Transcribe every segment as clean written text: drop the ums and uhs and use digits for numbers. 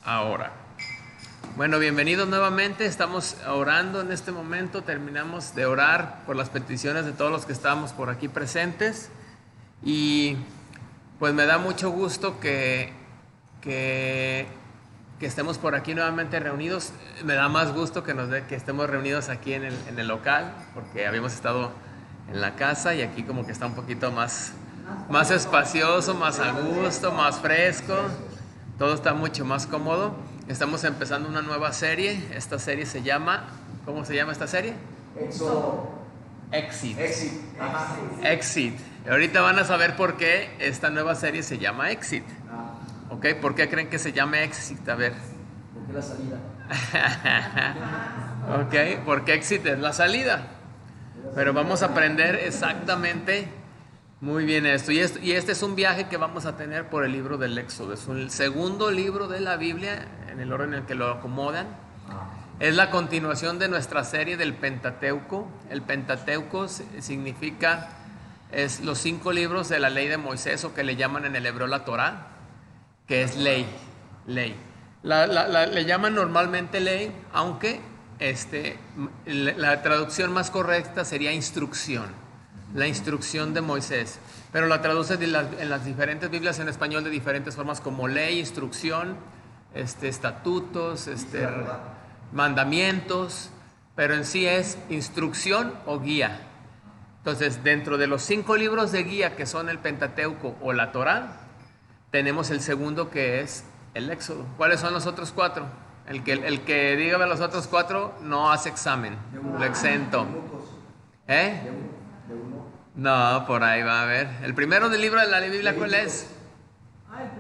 ahora. Bueno, bienvenidos nuevamente. Estamos orando en este momento. Terminamos de orar por las peticiones de todos los que estamos por aquí presentes. Y pues me da mucho gusto que estemos por aquí nuevamente reunidos. Me da más gusto que estemos reunidos aquí en el local, porque habíamos estado en la casa y aquí como que está un poquito más espacioso, más a gusto, más fresco. Todo está mucho más cómodo. Estamos empezando una nueva serie. Esta serie se llama... ¿Cómo se llama esta serie? Exit. Ajá. Exit. Ahorita van a saber por qué esta nueva serie se llama Exit. ¿Ok? ¿Por qué creen que se llame Exit? A ver. ¿Por qué la salida? ¿Ok? Porque Exit es la salida. Pero vamos a aprender exactamente muy bien esto. Y este es un viaje que vamos a tener por el libro del Éxodo. Es el segundo libro de la Biblia, en el orden en el que lo acomodan. Es la continuación de nuestra serie del Pentateuco. El Pentateuco significa es los 5 libros de la ley de Moisés, o que le llaman en el hebreo la Torá, que es ley. Le llaman normalmente ley, aunque la traducción más correcta sería instrucción. La instrucción de Moisés. Pero la traduce en las diferentes Biblias en español de diferentes formas, como ley, instrucción, estatutos, mandamientos, pero en sí es instrucción o guía. Entonces, dentro de los 5 libros de guía que son el Pentateuco o la Torá, tenemos el segundo, que es el Éxodo. ¿Cuáles son los otros 4? El que diga los otros 4 no hace examen, lo exento. ¿Eh? No, por ahí va a ver. El primero del libro de la Biblia, ¿cuál es?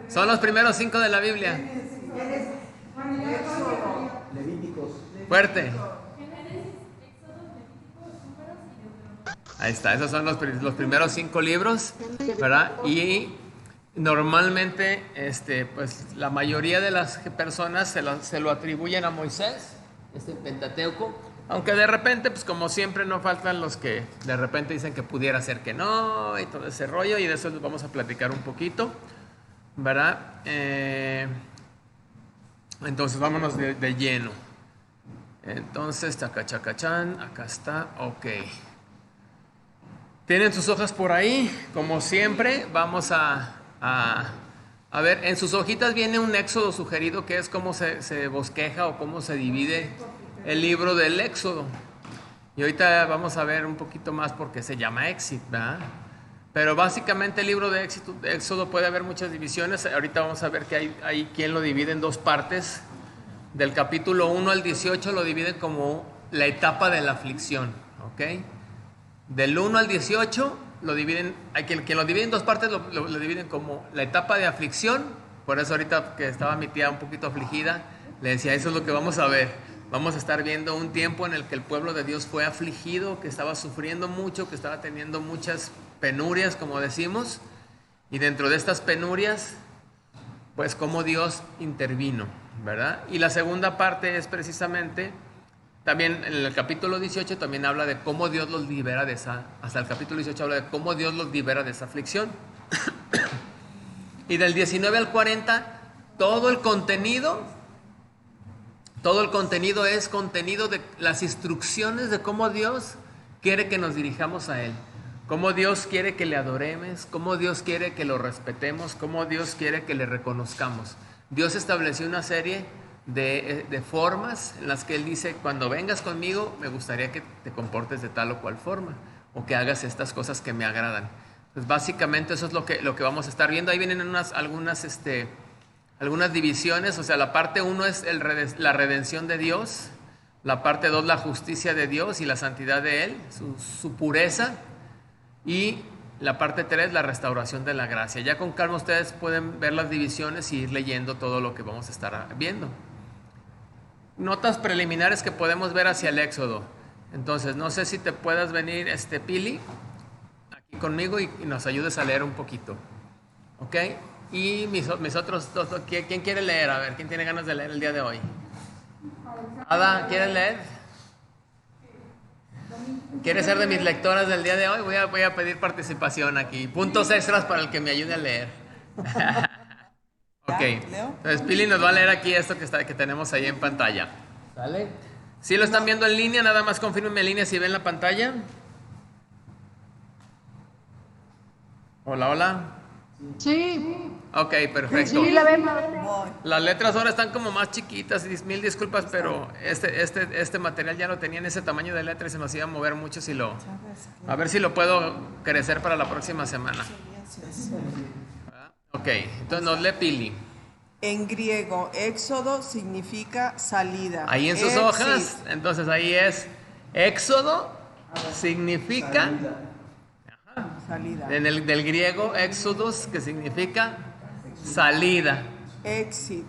Son los primeros 5 de la Biblia. Levíticos. Fuerte. Ahí está, esos son los primeros 5 libros, ¿verdad? Y normalmente, pues la mayoría de las personas se lo atribuyen a Moisés, Pentateuco, aunque de repente, pues como siempre, no faltan los que de repente dicen que pudiera ser que no, y todo ese rollo, y de eso les vamos a platicar un poquito, ¿verdad? Entonces vámonos de lleno. Entonces, tacachacachán, acá está, ok. Tienen sus hojas por ahí, como siempre. Vamos a ver, en sus hojitas viene un éxodo sugerido, que es cómo se bosqueja o cómo se divide el libro del Éxodo. Y ahorita vamos a ver un poquito más por qué se llama Exit, ¿verdad? Pero básicamente el libro de Éxodo puede haber muchas divisiones. Ahorita vamos a ver que hay quien lo divide en 2 partes. Del capítulo 1 al 18 lo dividen como la etapa de la aflicción, ¿ok? Del 1 al 18 lo dividen, hay quien lo divide en 2 partes, lo dividen como la etapa de aflicción. Por eso ahorita que estaba mi tía un poquito afligida, le decía, eso es lo que vamos a ver. Vamos a estar viendo un tiempo en el que el pueblo de Dios fue afligido, que estaba sufriendo mucho, que estaba teniendo muchas penurias, como decimos. Y dentro de estas penurias, pues cómo Dios intervino, ¿verdad? Y la segunda parte es precisamente... También en el capítulo 18 también habla de cómo Dios los libera de hasta el capítulo 18 habla de cómo Dios los libera de esa aflicción. Y del 19 al 40, todo el contenido es contenido de las instrucciones de cómo Dios quiere que nos dirijamos a Él. Cómo Dios quiere que le adoremos, cómo Dios quiere que lo respetemos, cómo Dios quiere que le reconozcamos. Dios estableció una serie de formas en las que Él dice, cuando vengas conmigo me gustaría que te comportes de tal o cual forma, o que hagas estas cosas que me agradan. Pues básicamente eso es lo que vamos a estar viendo. Ahí vienen algunas divisiones. O sea, la parte 1 es la redención de Dios, la parte 2 la justicia de Dios y la santidad de Él, su pureza, y la parte 3 la restauración de la gracia. Ya con calma ustedes pueden ver las divisiones y ir leyendo todo lo que vamos a estar viendo. Notas preliminares que podemos ver hacia el Éxodo. Entonces, no sé si te puedas venir, Pili, aquí conmigo y nos ayudes a leer un poquito. ¿Ok? Y mis otros dos, ¿quién quiere leer? A ver, ¿quién tiene ganas de leer el día de hoy? Ada, ¿quieres leer? ¿Quieres ser de mis lectoras del día de hoy? Voy a pedir participación aquí. Puntos extras para el que me ayude a leer. Ok, ¿Leo? entonces Pili nos va a leer aquí esto que tenemos ahí en pantalla. ¿Sale? Si lo están viendo en línea, nada más confírmenme en línea si ven la pantalla. Hola, hola. Sí, Ok, perfecto. sí la vemos. Voy. Las letras ahora están como más chiquitas, mil disculpas, pero este material ya lo tenía en ese tamaño de letra y se nos iba a mover mucho si lo... A ver si lo puedo crecer para la próxima semana. Ok, entonces nos lee Pili. En griego, éxodo significa salida. Ahí en sus Exit, hojas, entonces ahí es éxodo, significa, salida. del griego éxodos, que significa salida. Exit.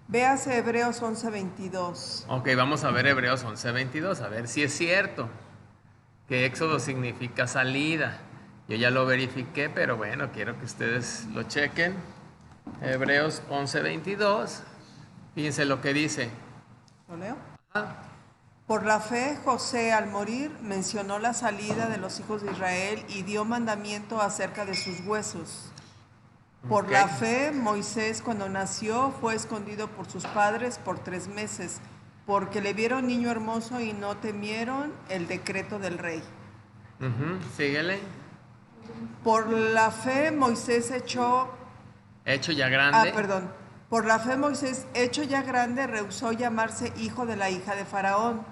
Véase Hebreos 11:22. Ok, vamos a ver Hebreos 11:22, a ver si es cierto que éxodo significa salida. Yo ya lo verifiqué, pero bueno, quiero que ustedes lo chequen. Hebreos 11:22, fíjense lo que dice. ¿Lo leo? Ajá. Por la fe, José al morir mencionó la salida de los hijos de Israel y dio mandamiento acerca de sus huesos. Por Ok. la fe, Moisés cuando nació fue escondido por sus padres por 3 meses, porque le vieron niño hermoso y no temieron el decreto del rey. Síguele. Por la fe, Moisés Hecho ya grande. Por la fe Moisés, hecho ya grande, rehusó llamarse hijo de la hija de Faraón,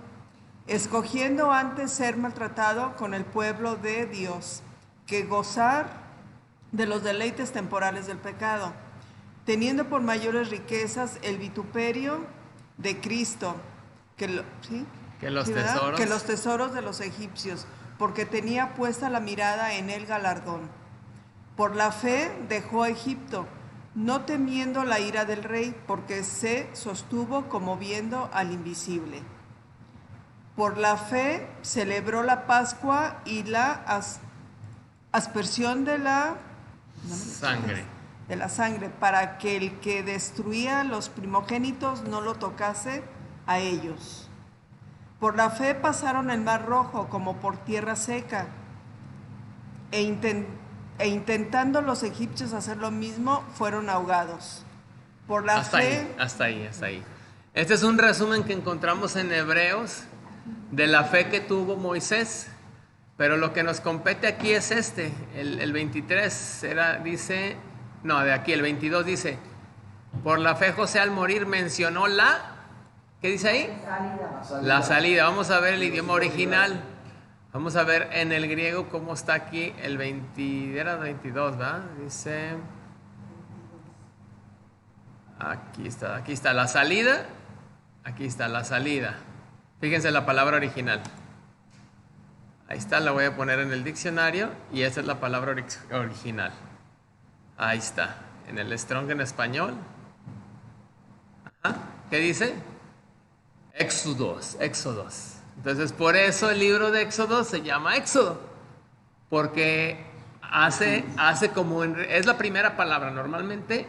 escogiendo antes ser maltratado con el pueblo de Dios, que gozar de los deleites temporales del pecado, teniendo por mayores riquezas el vituperio de Cristo, que los ¿verdad? tesoros. Que los tesoros de los egipcios, porque tenía puesta la mirada en el galardón. Por la fe dejó a Egipto, no temiendo la ira del rey, porque se sostuvo como viendo al invisible. Por la fe celebró la Pascua y la aspersión de la sangre, para que el que destruía los primogénitos no lo tocase a ellos. Por la fe pasaron el mar Rojo como por tierra seca, e intentando los egipcios hacer lo mismo, fueron ahogados. Por la fe... Hasta ahí. Este es un resumen que encontramos en Hebreos de la fe que tuvo Moisés. Pero lo que nos compete aquí es el 23 dice, no, de aquí el 22 dice, por la fe José al morir mencionó ¿qué dice ahí? La salida. Vamos a ver el idioma original. Vamos a ver en el griego cómo está aquí el 22, ¿verdad? Dice, aquí está la salida, aquí está la salida. Fíjense la palabra original. Ahí está, la voy a poner en el diccionario y esa es la palabra original. Ahí está, en el Strong en español. Ajá. ¿Qué dice? Éxodos. Entonces, por eso el libro de Éxodo se llama Éxodo, porque hace como es la primera palabra. Normalmente,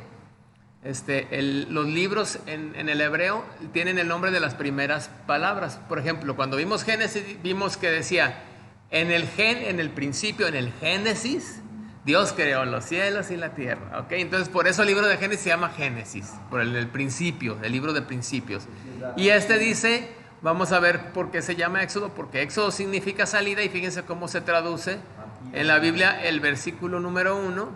los libros en el hebreo tienen el nombre de las primeras palabras. Por ejemplo, cuando vimos Génesis, vimos que decía en el principio, en el Génesis, Dios creó los cielos y la tierra. ¿Ok? Entonces, por eso el libro de Génesis se llama Génesis, por el principio, el libro de principios. Y dice, vamos a ver por qué se llama Éxodo, porque Éxodo significa salida, y fíjense cómo se traduce en la Biblia el versículo número 1.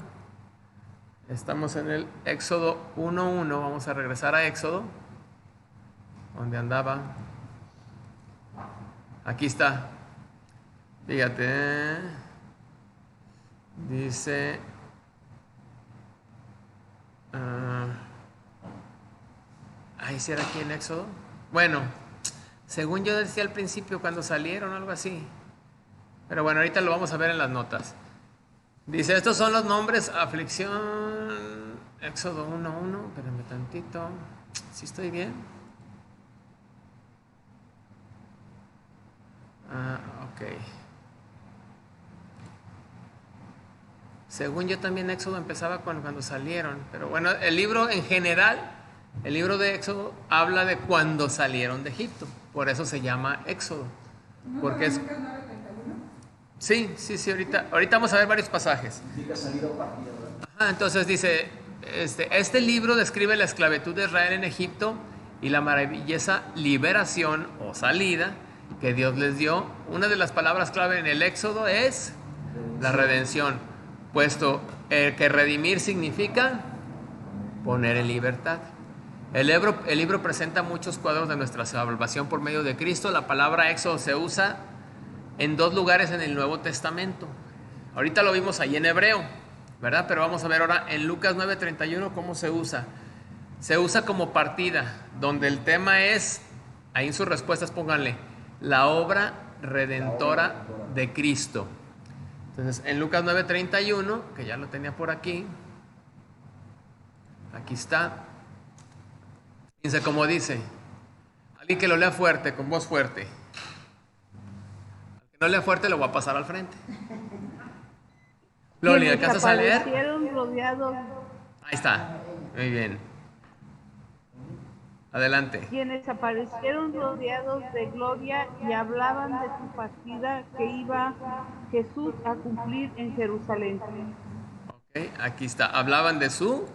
Estamos en el Éxodo 1:1, vamos a regresar a Éxodo, donde andaba. Aquí está. Fíjate, dice, ¿sí era aquí en Éxodo? Bueno, según yo decía al principio cuando salieron, algo así. Pero bueno, ahorita lo vamos a ver en las notas. Dice, estos son los nombres, aflicción, Éxodo 1:1, espérame tantito, ¿sí estoy bien? Ok. Según yo también Éxodo empezaba cuando salieron, pero bueno, el libro en general, el libro de Éxodo habla de cuando salieron de Egipto, por eso se llama Éxodo. Porque es... Sí, ahorita vamos a ver varios pasajes. Significa salida o partida, ¿verdad? Ajá, entonces dice, Este libro describe la esclavitud de Israel en Egipto y la maravillosa liberación o salida que Dios les dio. Una de las palabras clave en el Éxodo es la redención, puesto que redimir significa poner en libertad. El libro presenta muchos cuadros de nuestra salvación por medio de Cristo. La palabra Éxodo se usa en 2 lugares en el Nuevo Testamento. Ahorita lo vimos ahí en hebreo, ¿verdad? Pero vamos a ver ahora en Lucas 9:31 cómo se usa. Se usa como partida, donde el tema es, ahí en sus respuestas pónganle, la obra redentora de Cristo. Entonces, en Lucas 9:31, que ya lo tenía por aquí, aquí está. Dice, como dice, alguien que lo lea fuerte, con voz fuerte. Al que no lea fuerte lo voy a pasar al frente. Loli, ¿alcanzas a leer? Rodeados, Ahí está, muy bien. Adelante. quienes aparecieron rodeados de gloria y hablaban de su partida que iba Jesús a cumplir en Jerusalén. Ok, aquí está. Hablaban de su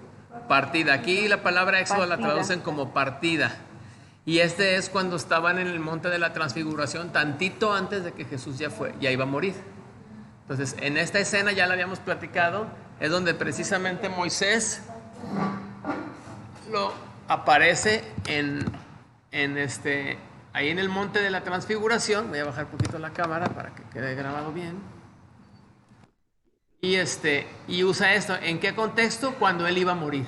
partida. Aquí la palabra Éxodo la traducen como partida. Y es cuando estaban en el monte de la transfiguración, tantito antes de que Jesús ya iba a morir. Entonces, en esta escena, ya la habíamos platicado, es donde precisamente Moisés lo aparece ahí en el monte de la transfiguración. Voy a bajar un poquito la cámara para que quede grabado bien. Y usa esto. ¿En qué contexto? Cuando él iba a morir.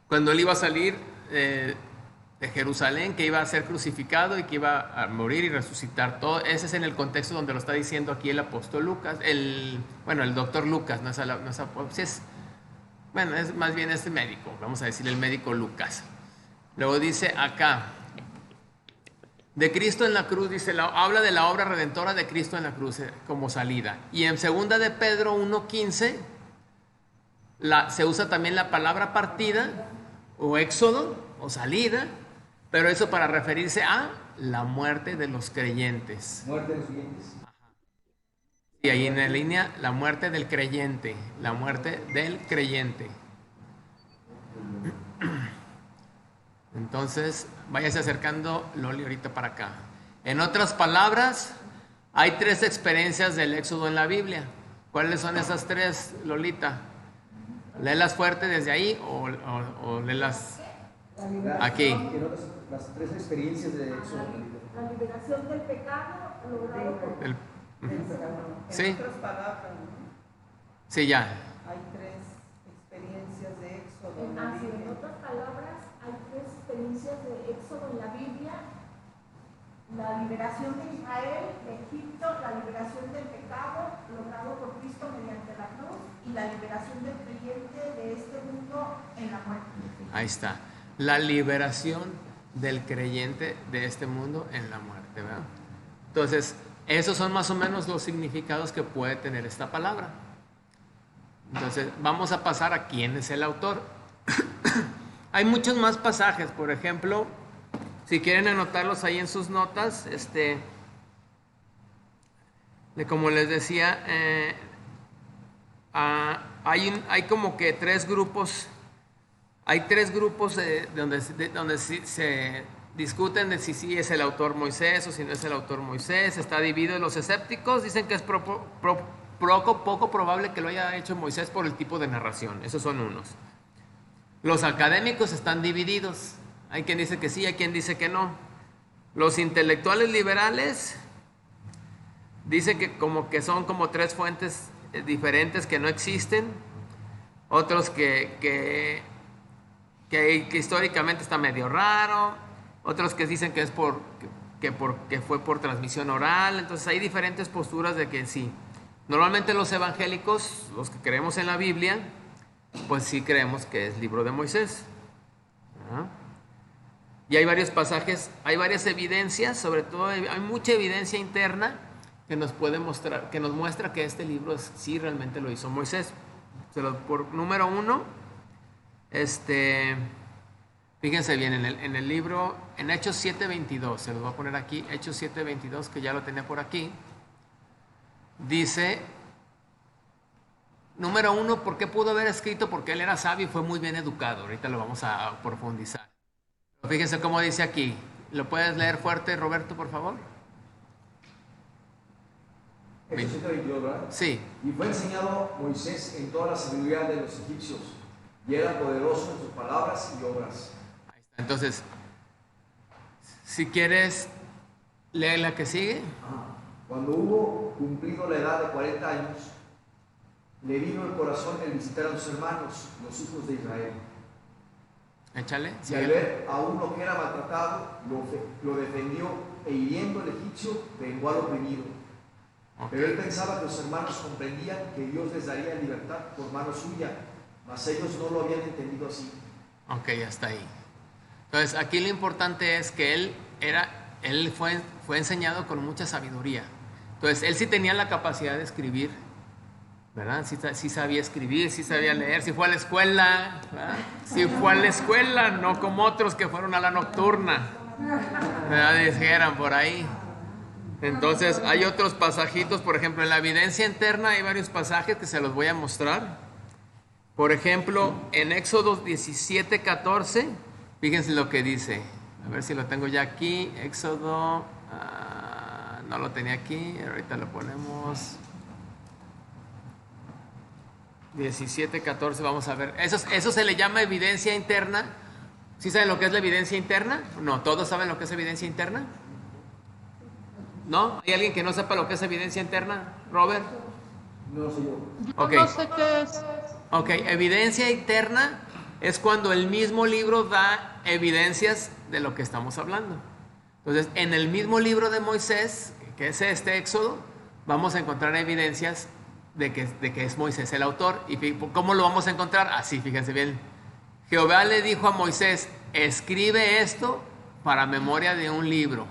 Cuando él iba a salir de Jerusalén, que iba a ser crucificado y que iba a morir y resucitar. Todo ese es en el contexto donde lo está diciendo aquí el apóstol Lucas, el doctor Lucas, es más bien este médico, vamos a decir el médico Lucas. Luego dice acá, de Cristo en la cruz, dice, habla de la obra redentora de Cristo en la cruz como salida. Y en 2 de Pedro 1:15 se usa también la palabra partida o éxodo o salida, pero eso para referirse a la muerte de los creyentes. Muerte de los creyentes. Y ahí en la línea, la muerte del creyente, la muerte del creyente. Entonces, váyase acercando Loli ahorita para acá. En otras palabras, hay 3 experiencias del Éxodo en la Biblia. ¿Cuáles son esas 3, Lolita? Léelas fuerte desde ahí o léelas aquí. Las 3 experiencias de Éxodo. La liberación del pecado logrado por Sí. En otras palabras, ¿no? Sí, ya. Hay 3 experiencias de Éxodo. en otras palabras, hay 3 experiencias de Éxodo en la Biblia: la liberación de Israel de Egipto, la liberación del pecado logrado por Cristo mediante la cruz, y la liberación del creyente de este mundo en la muerte. Ahí está. La liberación del creyente de este mundo en la muerte, ¿verdad? Entonces, esos son más o menos los significados que puede tener esta palabra. Entonces, vamos a pasar a quién es el autor. Hay muchos más pasajes, por ejemplo, si quieren anotarlos ahí en sus notas, como les decía, hay como que 3 grupos. Hay 3 grupos donde se discuten de si sí es el autor Moisés o si no es el autor Moisés. Está dividido. Los escépticos dicen que es poco probable que lo haya hecho Moisés por el tipo de narración. Esos son unos. Los académicos están divididos. Hay quien dice que sí, hay quien dice que no. Los intelectuales liberales dicen que son como 3 fuentes diferentes que no existen. Otros que históricamente está medio raro. Otros que dicen que es porque fue por transmisión oral. Entonces hay diferentes posturas de que sí. Normalmente los evangélicos, los que creemos en la Biblia, pues sí creemos que es libro de Moisés. ¿Ah? Y hay varios pasajes, hay varias evidencias, sobre todo hay mucha evidencia interna que nos puede mostrar, que nos muestra que este libro sí realmente lo hizo Moisés. Por número 1, fíjense bien, en el libro, en Hechos 7:22, se los voy a poner aquí, Hechos 7:22, que ya lo tenía por aquí, dice número uno, ¿por qué pudo haber escrito? Porque él era sabio y fue muy bien educado. Ahorita lo vamos a profundizar. Fíjense cómo dice aquí. ¿Lo puedes leer fuerte, Roberto, por favor? Hechos 7:22, ¿verdad? Sí. Y fue enseñado Moisés en toda la sabiduría de los egipcios, y era poderoso en sus palabras y obras. Ahí está. Entonces, si quieres, lee la que sigue. Cuando hubo cumplido la edad de 40 años, le vino el corazón el visitar a sus hermanos, los hijos de Israel. Échale. Y al ver a uno que era maltratado, lo defendió, e hiriendo al egipcio, vengó al oprimido. Ok. Pero él pensaba que los hermanos comprendían que Dios les daría libertad por mano suya, mas ellos no lo habían entendido así. Ok, ya está ahí. Entonces, aquí lo importante es que él fue enseñado con mucha sabiduría. Entonces, él sí tenía la capacidad de escribir, ¿verdad? Sí sabía escribir, sí sabía leer, sí fue a la escuela, ¿verdad? Sí fue a la escuela, no como otros que fueron a la nocturna, ¿verdad? Dijeran por ahí. Entonces, hay otros pasajitos, por ejemplo, en la evidencia interna hay varios pasajes que se los voy a mostrar. Por ejemplo, en Éxodo 17:14, fíjense lo que dice. A ver si lo tengo ya aquí. Éxodo, no lo tenía aquí, ahorita lo ponemos. 17:14, vamos a ver. Eso se le llama evidencia interna. ¿Sí saben lo que es la evidencia interna? No, ¿todos saben lo que es evidencia interna? ¿No? ¿Hay alguien que no sepa lo que es evidencia interna? ¿Robert? No sé yo. Ok. No sé qué es. Ok, evidencia interna es cuando el mismo libro da evidencias de lo que estamos hablando. Entonces, en el mismo libro de Moisés, que es este Éxodo, vamos a encontrar evidencias de que es Moisés el autor. ¿Y cómo lo vamos a encontrar? Así, fíjense bien. Jehová le dijo a Moisés, escribe esto para memoria de un libro.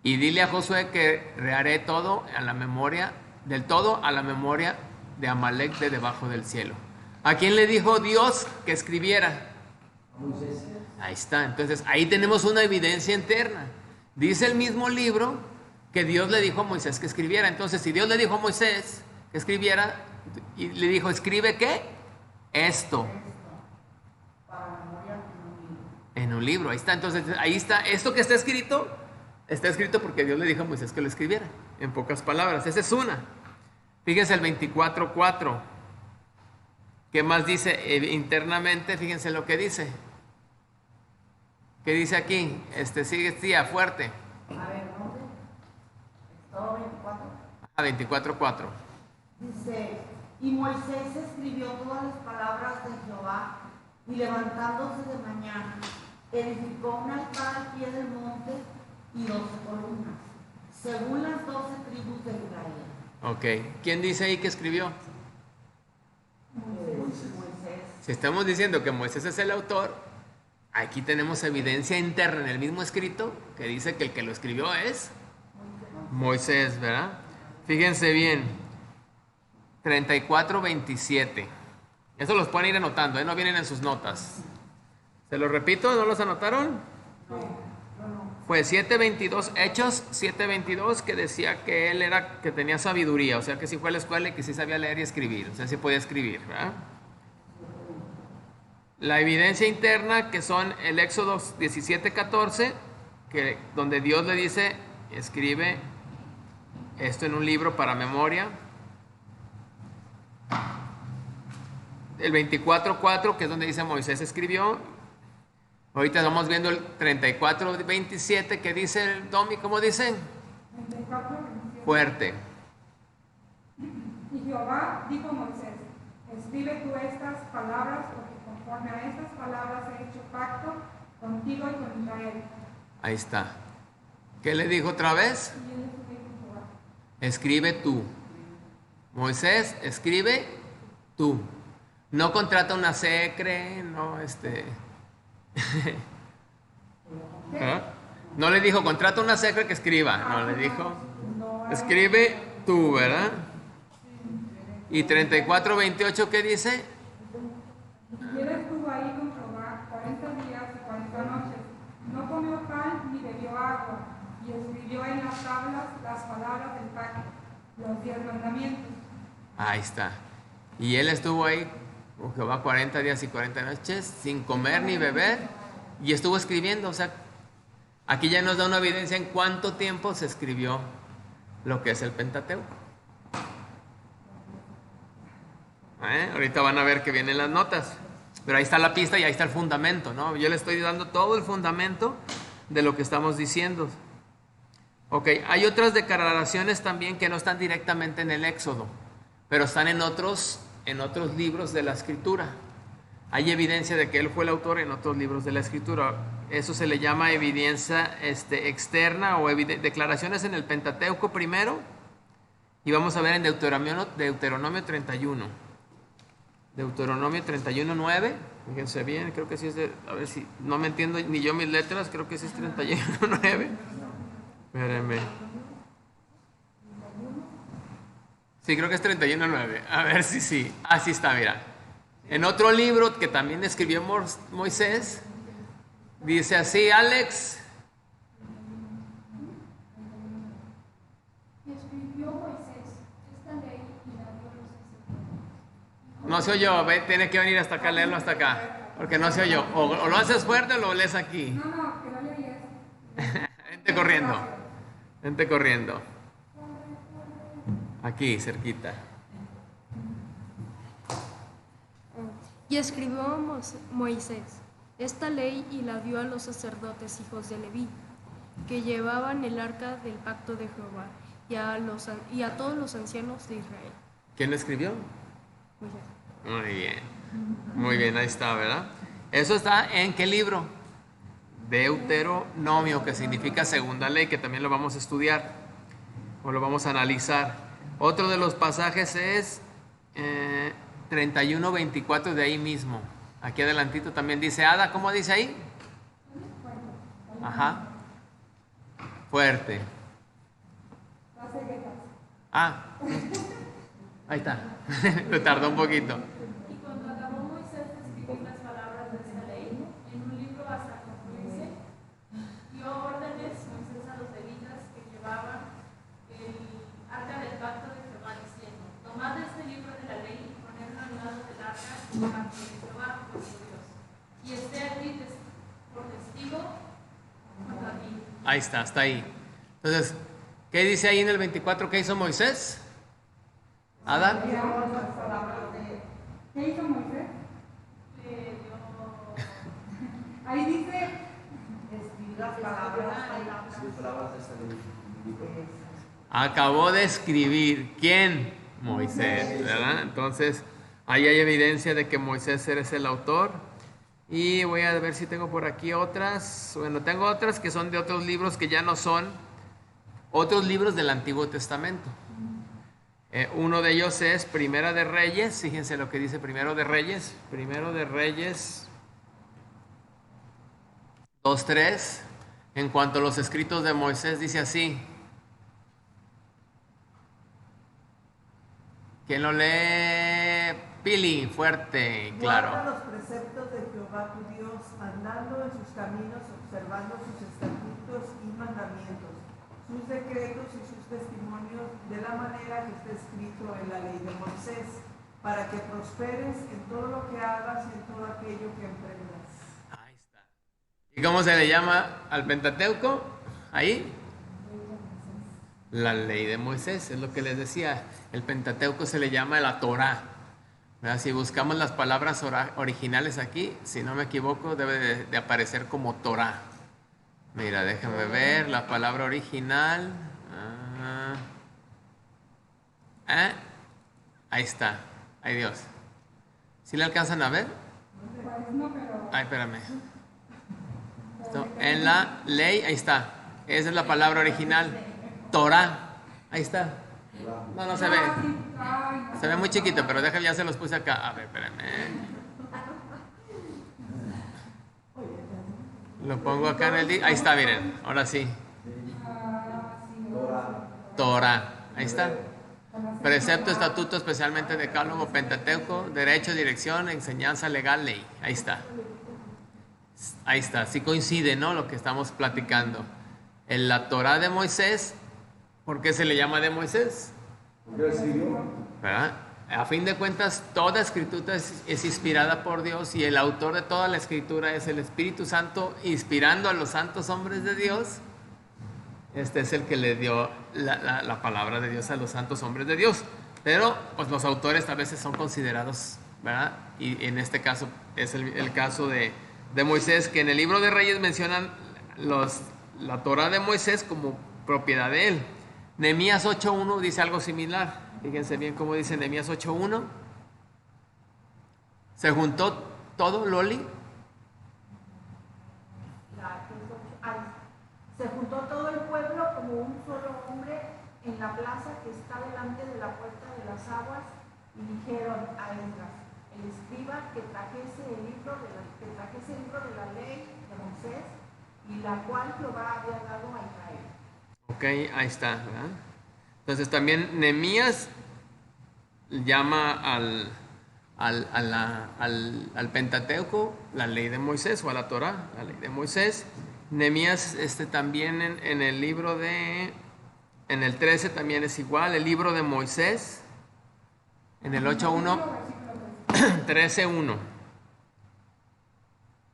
Y dile a Josué que reharé todo a la memoria, del todo a la memoria de Amalek de debajo del cielo. ¿A quién le dijo Dios que escribiera? A Moisés. Ahí está. Entonces, ahí tenemos una evidencia interna. Dice el mismo libro que Dios le dijo a Moisés que escribiera. Entonces, si Dios le dijo a Moisés que escribiera, y le dijo, ¿escribe qué? Esto. En un libro. Ahí está. Entonces, ahí está. Esto que está escrito porque Dios le dijo a Moisés que lo escribiera. En pocas palabras. Esa es una. Fíjense el 24:4. ¿Qué más dice internamente? Fíjense lo que dice. ¿Qué dice aquí? Sigue, tía, fuerte. A ver, ¿dónde? ¿Estado 24? 24:4. Dice, y Moisés escribió todas las palabras de Jehová, y levantándose de mañana, edificó un altar al pie del monte y 12 columnas, según las 12 tribus de Israel. Ok. ¿Quién dice ahí que escribió? Moisés. Si estamos diciendo que Moisés es el autor, aquí tenemos evidencia interna en el mismo escrito que dice que el que lo escribió es Moisés, ¿verdad? Fíjense bien. 34:27. Eso los pueden ir anotando, ¿eh? No vienen en sus notas. ¿Se los repito? ¿No los anotaron? Fue 7:22, Hechos 7:22, que decía que él que tenía sabiduría, o sea que sí fue a la escuela y que sí sabía leer y escribir, o sea, sí podía escribir, ¿verdad? La evidencia interna, que son el Éxodo 17:14, donde Dios le dice, escribe esto en un libro para memoria. El 24:4, que es donde dice Moisés escribió. Ahorita estamos viendo el 34:27, que dice el Domi, ¿cómo dicen? 34:27. Fuerte. Y Jehová dijo a Moisés, escribe tú estas palabras, porque conforme a estas palabras he hecho pacto contigo y con Israel. Ahí está. ¿Qué le dijo otra vez? Y él escribió con Jehová. Escribe tú. Moisés, escribe tú. No contrata una secre, no ¿Ah? No le dijo, contrata una secre que escriba. No le dijo, escribe tú, ¿verdad? Y 34:28, ¿qué dice? Y él estuvo ahí con Jehová 40 días y 40 noches. No comió pan ni bebió agua. Y escribió en las tablas las palabras del pacto, los 10 mandamientos. Ahí está. Y él estuvo ahí con Jehová 40 días y 40 noches sin comer ni beber y estuvo escribiendo. O sea, aquí ya nos da una evidencia en cuánto tiempo se escribió lo que es el Pentateuco. Ahorita van a ver que vienen las notas, pero ahí está la pista y ahí está el fundamento, ¿no? Yo le estoy dando todo el fundamento de lo que estamos diciendo. Ok, hay otras declaraciones también que no están directamente en el Éxodo, pero están en otros libros de la Escritura. Hay evidencia de que él fue el autor en otros libros de la Escritura. Eso se le llama evidencia externa o declaraciones en el Pentateuco primero. Y vamos a ver en Deuteronomio 31. Deuteronomio 31:9. Fíjense bien, creo que sí es a ver si no me entiendo ni yo mis letras, creo que sí es 31:9. Espérenme. Sí, creo que es 31:9. A ver si sí. Así está, mira. En otro libro que también escribió Moisés, dice así, Alex. Y escribió Moisés esta ley y la dio a los sacerdotes. No se oyó, tiene que venir hasta acá, leerlo hasta acá, porque no se oyó. O lo haces fuerte o lo lees aquí. No, que no le oyes. Vente corriendo. Aquí, cerquita. Y escribió Moisés esta ley y la dio a los sacerdotes hijos de Leví, que llevaban el arca del pacto de Jehová, y a todos los ancianos de Israel. ¿Quién lo escribió? Moisés. Muy bien, ahí está, ¿verdad? Eso está en ¿qué libro? Deuteronomio, que significa segunda ley, que también lo vamos a estudiar o lo vamos a analizar. Otro de los pasajes es 31:24 de ahí mismo. Aquí adelantito también dice, Ada, ¿cómo dice ahí? Ajá. Fuerte. Ahí está. Me tardó un poquito. Y cuando acabó Moisés de escribir las palabras de esta ley, en un libro hasta concluirse, dio órdenes Moisés a los levitas que llevaban el arca del pacto de Jehová, diciendo, tomad este libro de la ley y ponedlo al lado del arca del pacto de Jehová, vuestro Dios, y esté allí por testigo contra ti. Ahí está, hasta ahí. Entonces, ¿qué dice ahí en el 24? ¿Qué hizo Moisés? ¿Ada? ¿Qué hizo Moisés? Ahí dice, Escribir las palabras de esta ley. Acabó de escribir. ¿Quién? Moisés, ¿verdad? Entonces, ahí hay evidencia de que Moisés es el autor. Y voy a ver si tengo por aquí otras. Bueno, tengo otras que son de otros libros que ya no son otros libros del Antiguo Testamento. Uno de ellos es Primera de Reyes. Fíjense lo que dice Primero de Reyes. Primero de Reyes 2:3. En cuanto a los escritos de Moisés, dice así. ¿Quién lo lee? Pili, fuerte y claro. Guarda los preceptos de Jehová tu Dios, andando en sus caminos, observando sus estatutos y mandamientos, sus decretos y sus testimonios, de la manera que está escrito en la ley de Moisés, para que prosperes en todo lo que hagas y en todo aquello que emprendas. Ahí está. ¿Y cómo se le llama al Pentateuco? Ahí. La ley de Moisés, es lo que les decía. El Pentateuco se le llama la Torá. ¿Verdad? Si buscamos las palabras originales aquí, si no me equivoco, debe de aparecer como Torá. Mira, déjame ver la palabra original. Ahí está. Ay, Dios. ¿Sí le alcanzan a ver? Ay, espérame. En la ley, ahí está. Esa es la palabra original. Torá. Ahí está. No se ve. Se ve muy chiquito, pero déjame, ya se los puse acá. A ver, espérame. Lo pongo acá en el... Ahí está, miren. Ahora sí. Torá. Ahí está. Precepto, estatuto, especialmente decálogo, Pentateuco, derecho, dirección, enseñanza legal, ley. Ahí está. Ahí está. Sí coincide, ¿no? Lo que estamos platicando. En la Torá de Moisés, ¿por qué se le llama de Moisés? ¿Lo escribió? ¿Verdad? a fin de cuentas, toda escritura es inspirada por Dios y el autor de toda la escritura es el Espíritu Santo, inspirando a los santos hombres de Dios. Este es el que le dio la palabra de Dios a los santos hombres de Dios. Pero pues los autores a veces son considerados, ¿verdad? Y en este caso es el caso de Moisés, que en el libro de Reyes mencionan la Torá de Moisés como propiedad de él. Nehemías 8.1 dice algo similar. Fíjense bien cómo dice Nehemías 8.1. Se juntó todo, Loli. Se juntó todo el pueblo como un solo hombre en la plaza que está delante de la puerta de las aguas y dijeron a Esdras, el escriba, que trajese el libro de la ley de Moisés, y la cual Jehová había dado a Israel. Ok, ahí está, ¿verdad? Entonces también Nehemías llama al Pentateuco la ley de Moisés, o a la Torá, la ley de Moisés. Nehemías también en el libro en el 13 también es igual, el libro de Moisés, en el 8.1, 13.1.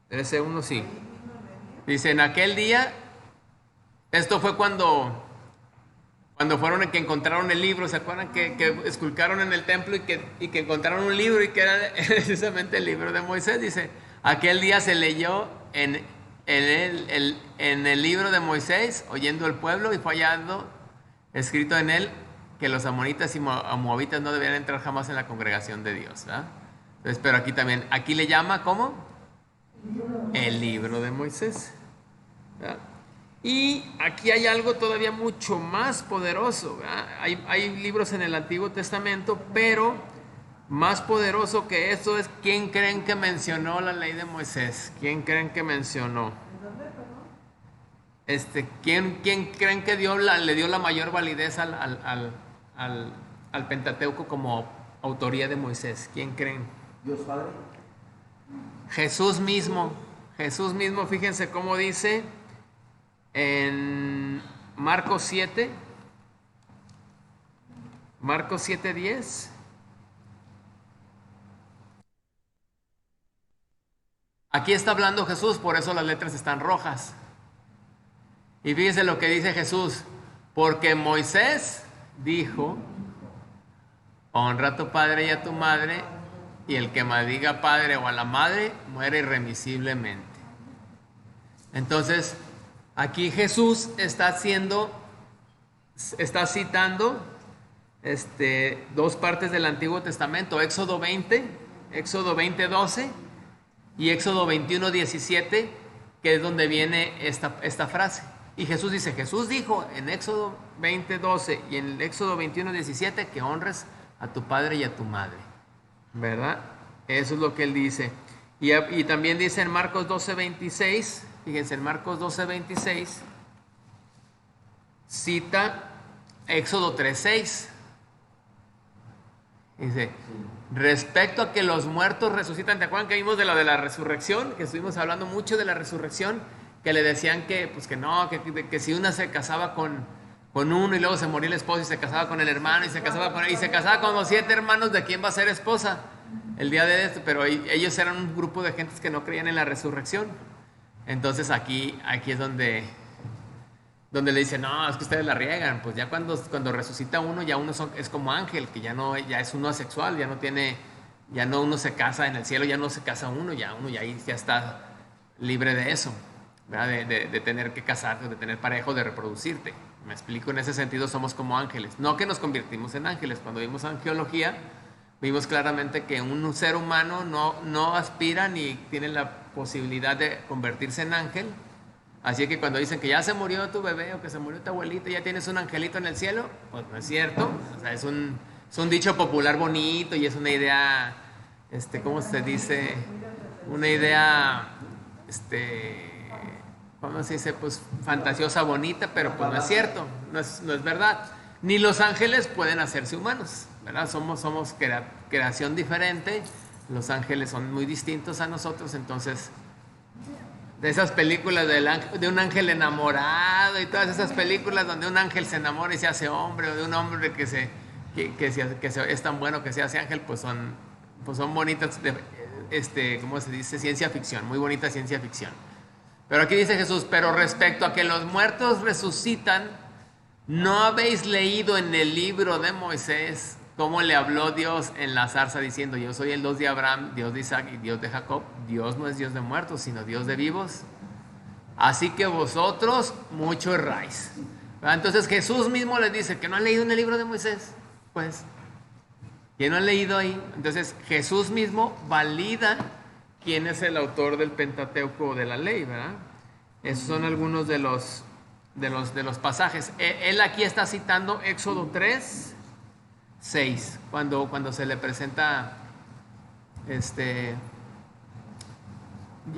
13.1, sí. Dice, en aquel día, esto fue cuando fueron que encontraron el libro, ¿se acuerdan? Que esculcaron en el templo y que encontraron un libro y que era precisamente el libro de Moisés. Dice, aquel día se leyó en el libro de Moisés, oyendo el pueblo, y fue hallado escrito en él que los amonitas y moabitas no debían entrar jamás en la congregación de Dios, ¿verdad? Entonces, pero aquí le llama, ¿cómo? El libro de Moisés, ¿verdad? Y aquí hay algo todavía mucho más poderoso, ¿verdad? Hay libros en el Antiguo Testamento, pero más poderoso que eso es, ¿quién creen que mencionó la ley de Moisés? ¿Quién creen que mencionó? ¿Quién creen que le dio la mayor validez al Pentateuco como autoría de Moisés? ¿Quién creen? Dios Padre. Jesús mismo, fíjense cómo dice en Marcos 7:10. Aquí está hablando Jesús, por eso las letras están rojas. Y fíjense lo que dice Jesús, porque Moisés dijo, honra a tu padre y a tu madre, y el que maldiga padre o a la madre muere irremisiblemente. Entonces, aquí Jesús está citando dos partes del Antiguo Testamento, Éxodo 20:12 y Éxodo 21:17, que es donde viene esta frase. Y Jesús dijo en Éxodo 20:12 y en el Éxodo 21:17 que honres a tu padre y a tu madre, ¿verdad? Eso es lo que él dice. Y también dice en Marcos 12:26, fíjense, en Marcos 12:26 cita Éxodo 3:6. Dice, respecto a que los muertos resucitan, ¿te acuerdan que vimos de lo de la resurrección? Que estuvimos hablando mucho de la resurrección, que le decían que si una se casaba con uno y luego se moría el esposo y se casaba con el hermano y se casaba con los 7 hermanos, ¿de quién va a ser esposa el día de esto? Pero ellos eran un grupo de gentes que no creían en la resurrección. Entonces aquí es donde le dicen, no, es que ustedes la riegan. Pues ya cuando resucita uno, ya uno es como ángel, que ya es uno asexual, ya no uno se casa en el cielo, ya no se casa uno ya está libre de eso, ¿verdad? De tener que casarte, de tener pareja o de reproducirte. Me explico, en ese sentido somos como ángeles, no que nos convertimos en ángeles. Cuando vimos angeología, vimos claramente que un ser humano no aspira ni tiene la posibilidad de convertirse en ángel. Así que cuando dicen que ya se murió tu bebé o que se murió tu abuelita y ya tienes un angelito en el cielo, pues no es cierto. O sea, es un dicho popular bonito y es una idea, ¿cómo se dice? Una idea, ¿cómo se dice? Pues fantasiosa, bonita, pero pues no es cierto, no es verdad. Ni los ángeles pueden hacerse humanos, ¿verdad? Somos creación diferente. Los ángeles son muy distintos a nosotros, entonces de esas películas de un ángel enamorado y todas esas películas donde un ángel se enamora y se hace hombre, o de un hombre que es tan bueno que se hace ángel, pues son bonitas, ¿cómo se dice? Ciencia ficción, muy bonita ciencia ficción. Pero aquí dice Jesús, pero respecto a que los muertos resucitan, ¿no habéis leído en el libro de Moisés cómo le habló Dios en la zarza diciendo, yo soy el Dios de Abraham, Dios de Isaac y Dios de Jacob? Dios no es Dios de muertos, sino Dios de vivos. Así que vosotros mucho erráis. Entonces Jesús mismo les dice que no han leído en el libro de Moisés. Pues, que no han leído ahí. Entonces Jesús mismo valida quién es el autor del Pentateuco de la ley, ¿verdad? Esos son algunos de los pasajes. Él aquí está citando Éxodo 3, 6, cuando se le presenta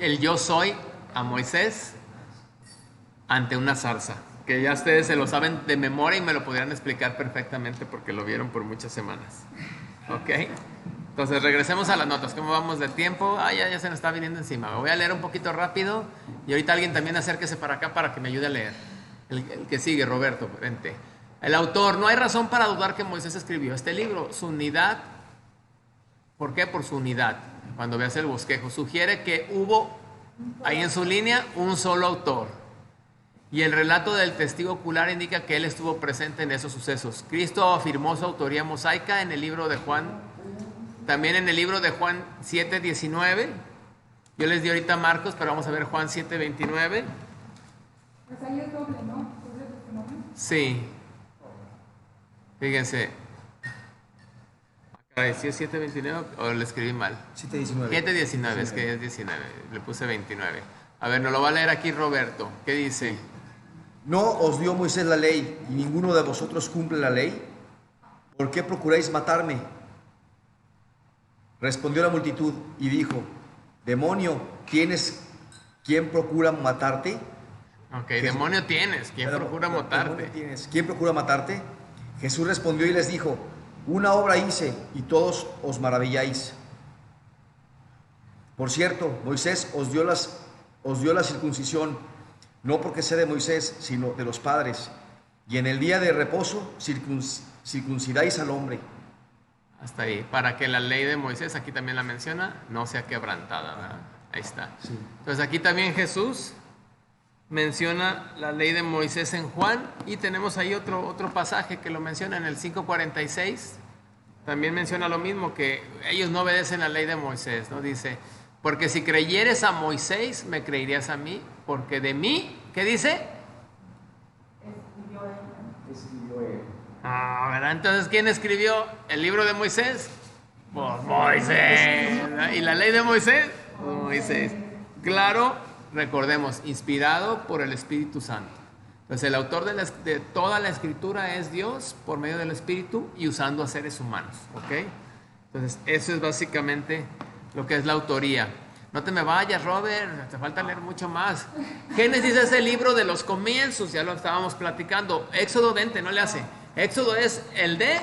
el yo soy a Moisés ante una zarza, que ya ustedes se lo saben de memoria y me lo podrían explicar perfectamente porque lo vieron por muchas semanas. ¿Ok? Entonces regresemos a las notas. ¿Cómo vamos de tiempo? Ya se nos está viniendo encima. Me voy a leer un poquito rápido y ahorita alguien también acérquese para acá para que me ayude a leer. El que sigue, Roberto, vente. El autor, no hay razón para dudar que Moisés escribió este libro. Su unidad, ¿por qué? Por su unidad. Cuando veas el bosquejo, sugiere que hubo ahí en su línea un solo autor. Y el relato del testigo ocular indica que él estuvo presente en esos sucesos. Cristo afirmó su autoría mosaica en el libro de Juan, también en el libro de Juan 7:19. Yo les di ahorita Marcos, pero vamos a ver Juan 7:29. Pues ahí es doble, ¿no? Doble testimonio. Sí. Fíjense. ¿Sí es 7:29 o le escribí mal? 7:19. 7:19, es que es 19. Le puse 29. A ver, nos lo va a leer aquí Roberto. ¿Qué dice? ¿No os dio Moisés la ley y ninguno de vosotros cumple la ley? ¿Por qué procuráis matarme? Respondió la multitud y dijo, demonio, ¿quién procura matarte? Ok, demonio tienes, ¿quién procura matarte? ¿Quién procura matarte? Jesús respondió y les dijo, una obra hice y todos os maravilláis. Por cierto, Moisés os dio la circuncisión, no porque sea de Moisés, sino de los padres. Y en el día de reposo circuncidáis al hombre. Hasta ahí, para que la ley de Moisés, aquí también la menciona, no sea quebrantada, ¿verdad? Ahí está. Sí. Entonces aquí también Jesús menciona la ley de Moisés en Juan, y tenemos ahí otro pasaje que lo menciona en el 5:46. También menciona lo mismo, que ellos no obedecen la ley de Moisés, ¿no? Dice, porque si creyeres a Moisés, me creerías a mí, porque de mí, ¿qué dice? Escribió él. ¿Verdad? Entonces, ¿quién escribió el libro de Moisés? Pues Moisés. ¿Y la ley de Moisés? Moisés. Claro, recordemos, inspirado por el Espíritu Santo. Entonces, el autor de toda la escritura es Dios por medio del Espíritu y usando a seres humanos. ¿Ok? Entonces, eso es básicamente lo que es la autoría. No te me vayas, Robert, te falta leer mucho más. Génesis es el libro de los comienzos, ya lo estábamos platicando. Éxodo 20, no le hace. Éxodo es el de,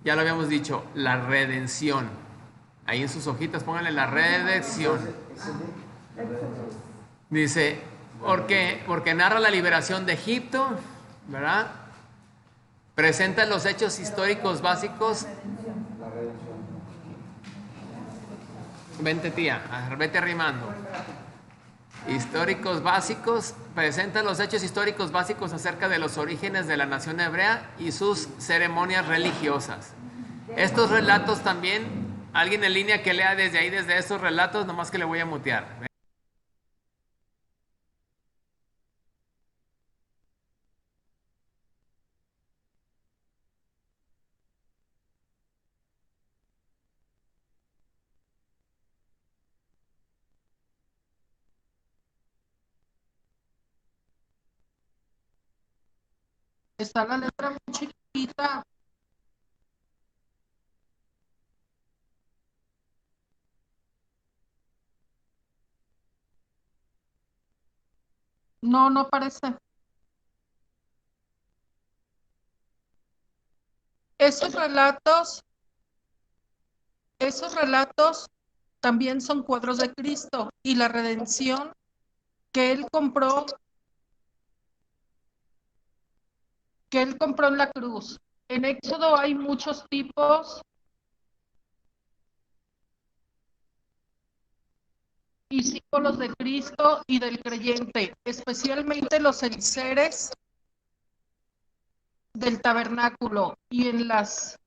ya lo habíamos dicho, la redención. Ahí en sus hojitas pónganle la redención. Dice, porque narra la liberación de Egipto, ¿verdad? Presenta los hechos históricos básicos. Vente, tía, vete arrimando. Históricos básicos, presenta los hechos históricos básicos acerca de los orígenes de la nación hebrea y sus ceremonias religiosas. Estos relatos también, alguien en línea que lea desde ahí, desde estos relatos, nomás que le voy a mutear. Está la letra muy chiquita. No, no aparece. Esos relatos también son cuadros de Cristo y la redención que Él compró en la cruz. En Éxodo hay muchos tipos y símbolos de Cristo y del creyente, especialmente los enseres del tabernáculo y en las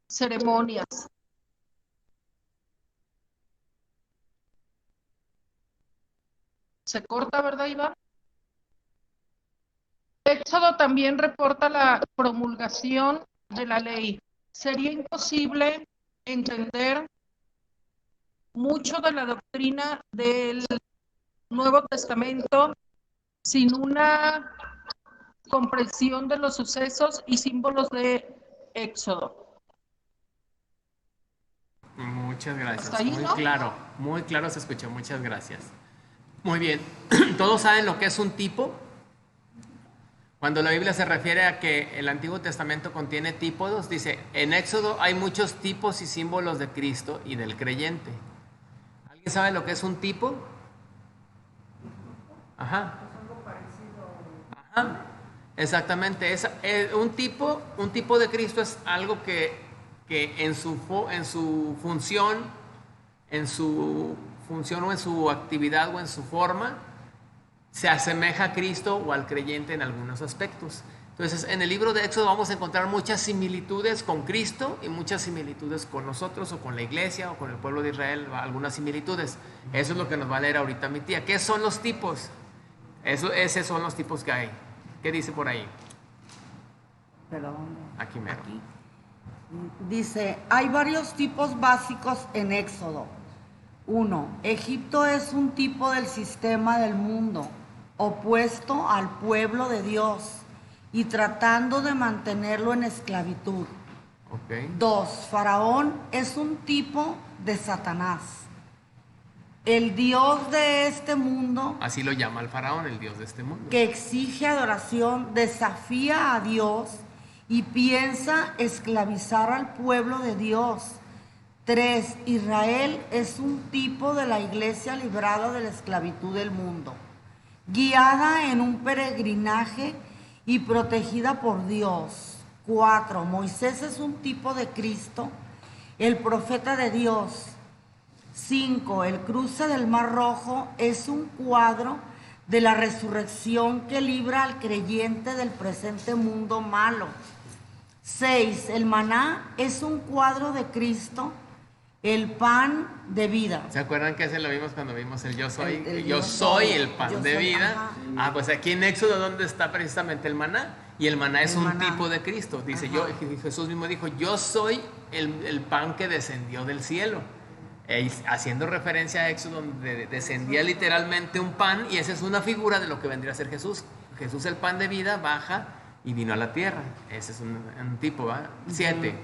ceremonias. Se corta, ¿verdad, Iván? Éxodo también reporta la promulgación de la ley. Sería imposible entender mucho de la doctrina del Nuevo Testamento sin una comprensión de los sucesos y símbolos de Éxodo. Muchas gracias. Hasta ahí, Muy claro se escuchó. Muchas gracias. Muy bien. ¿Todos saben lo que es un tipo? Cuando la Biblia se refiere a que el Antiguo Testamento contiene tipos, dice, en Éxodo hay muchos tipos y símbolos de Cristo y del creyente. ¿Alguien sabe lo que es un tipo? Ajá. Ajá. Exactamente. Un tipo de Cristo es algo que en su función o en su actividad o en su forma, se asemeja a Cristo o al creyente en algunos aspectos. Entonces, en el libro de Éxodo vamos a encontrar muchas similitudes con Cristo y muchas similitudes con nosotros o con la iglesia o con el pueblo de Israel, algunas similitudes. Eso es lo que nos va a leer ahorita mi tía. ¿Qué son los tipos? Esos son los tipos que hay. ¿Qué dice por ahí? Perdón. Aquí mero. Aquí. Dice, hay varios tipos básicos en Éxodo. 1. Egipto es un tipo del sistema del mundo, opuesto al pueblo de Dios y tratando de mantenerlo en esclavitud. Okay. 2. Faraón es un tipo de Satanás, el dios de este mundo. Así lo llama el faraón, el dios de este mundo. Que exige adoración, desafía a Dios y piensa esclavizar al pueblo de Dios. 3. Israel es un tipo de la iglesia librada de la esclavitud del mundo, guiada en un peregrinaje y protegida por Dios. 4. Moisés es un tipo de Cristo, el profeta de Dios. 5. El cruce del Mar Rojo es un cuadro de la resurrección que libra al creyente del presente mundo malo. 6. El maná es un cuadro de Cristo, el pan de vida. ¿Se acuerdan que ese lo vimos cuando vimos el yo soy? Yo soy el pan de soy, vida. Ajá. Pues aquí en Éxodo, ¿dónde está precisamente el maná? Y el maná es un maná. tipo de Cristo. Dice, Ajá. Jesús mismo dijo, yo soy el pan que descendió del cielo. Haciendo referencia a Éxodo, donde descendía literalmente un pan, y esa es una figura de lo que vendría a ser Jesús. Jesús, el pan de vida, baja y vino a la tierra. Ese es un tipo, ¿va? 7.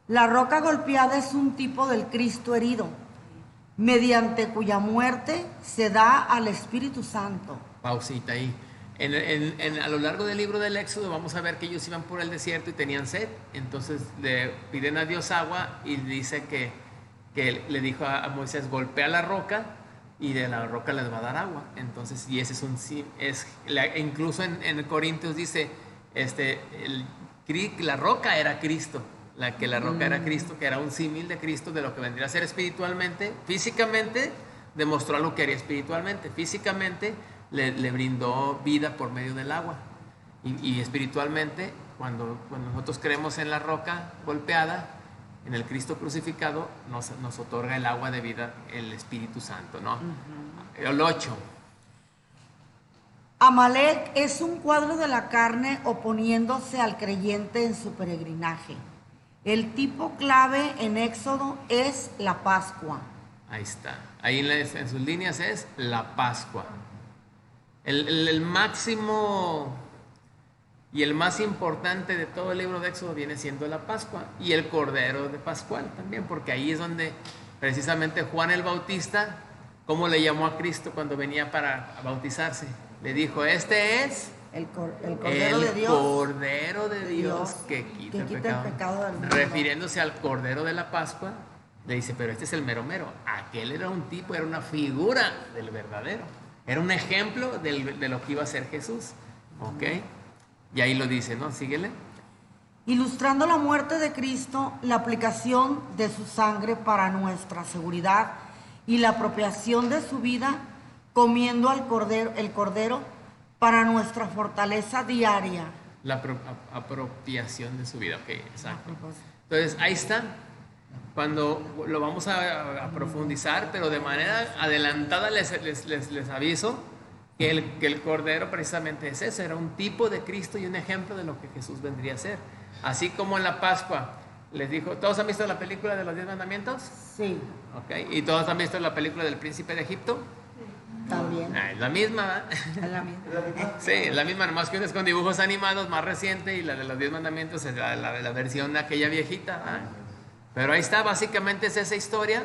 La roca golpeada es un tipo del Cristo herido, mediante cuya muerte se da al Espíritu Santo. Pausita ahí. A lo largo del libro del Éxodo vamos a ver que ellos iban por el desierto y tenían sed. Entonces le piden a Dios agua y dice que le dijo a Moisés, golpea la roca y de la roca les va a dar agua. Entonces, y ese incluso en Corintios dice, la roca era Cristo. La roca era Cristo, que era un símil de Cristo, de lo que vendría a ser espiritualmente. Físicamente demostró lo que haría espiritualmente. Físicamente le brindó vida por medio del agua. Y espiritualmente, cuando nosotros creemos en la roca golpeada, en el Cristo crucificado, nos otorga el agua de vida, el Espíritu Santo, ¿no? El 8. Amalek es un cuadro de la carne oponiéndose al creyente en su peregrinaje. El tipo clave en Éxodo es la Pascua. Ahí está. Ahí en sus líneas es la Pascua. El máximo y el más importante de todo el libro de Éxodo viene siendo la Pascua y el Cordero de Pascual también, porque ahí es donde precisamente Juan el Bautista, ¿cómo le llamó a Cristo cuando venía para bautizarse? Le dijo, este es el Cordero de Dios. Cordero de Dios que quita el pecado del mundo. Refiriéndose al Cordero de la Pascua, le dice, pero este es el mero mero. Aquel era un tipo, era una figura del verdadero. Era un ejemplo de lo que iba a ser Jesús. ¿Ok? Y ahí lo dice, ¿no? Síguele. ilustrando la muerte de Cristo, la aplicación de su sangre para nuestra seguridad y la apropiación de su vida, comiendo el cordero para nuestra fortaleza diaria. La apropiación de su vida, ok, exacto. Entonces, ahí está. Cuando lo vamos a profundizar, pero de manera adelantada les aviso que el Cordero precisamente es eso, era un tipo de Cristo y un ejemplo de lo que Jesús vendría a ser. Así como en la Pascua les dijo, ¿todos han visto la película de los 10 mandamientos? Sí. Ok, ¿y todos han visto la película del Príncipe de Egipto? También. Es la misma, ¿verdad? Es la misma. Sí, es la misma, nomás que una es con dibujos animados, más reciente, y la de los 10 mandamientos es la versión de aquella viejita, ¿verdad? Pero ahí está, básicamente es esa historia,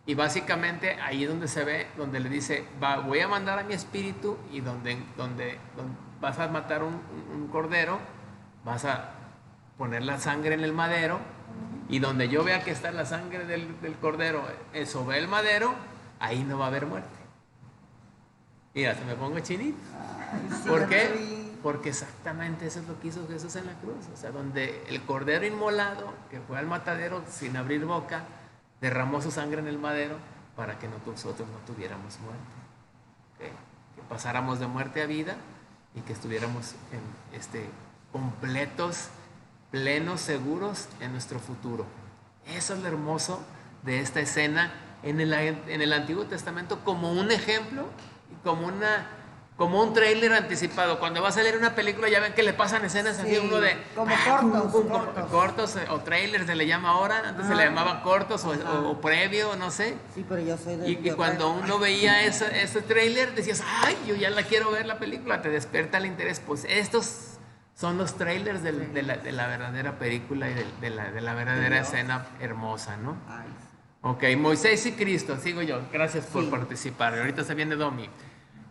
y básicamente ahí es donde se ve, donde le dice, voy a mandar a mi espíritu, y donde vas a matar un cordero, vas a poner la sangre en el madero, y donde yo vea que está la sangre del cordero sobre el madero, ahí no va a haber muerte. Mira, se me pongo chinito. Sí, ¿Por qué? Porque exactamente eso es lo que hizo Jesús en la cruz. O sea, donde el cordero inmolado, que fue al matadero sin abrir boca, derramó su sangre en el madero para que nosotros no tuviéramos muerte. ¿Okay? Que pasáramos de muerte a vida y que estuviéramos completos, plenos, seguros en nuestro futuro. Eso es lo hermoso de esta escena en el Antiguo Testamento como un ejemplo y como un tráiler anticipado. Cuando va a salir una película ya ven que le pasan escenas así, uno de como cortos o trailers se le llama ahora, antes se le llamaban cortos o previo, no sé. Sí, pero yo soy de... Y cuando uno veía ese tráiler decías, ay, yo ya la quiero ver la película, te despierta el interés. Pues estos son los trailers de la verdadera película y de la verdadera escena hermosa, ¿no? Ay, sí. Ok, Moisés y Cristo, sigo yo, gracias por participar. Ahorita se viene Domi.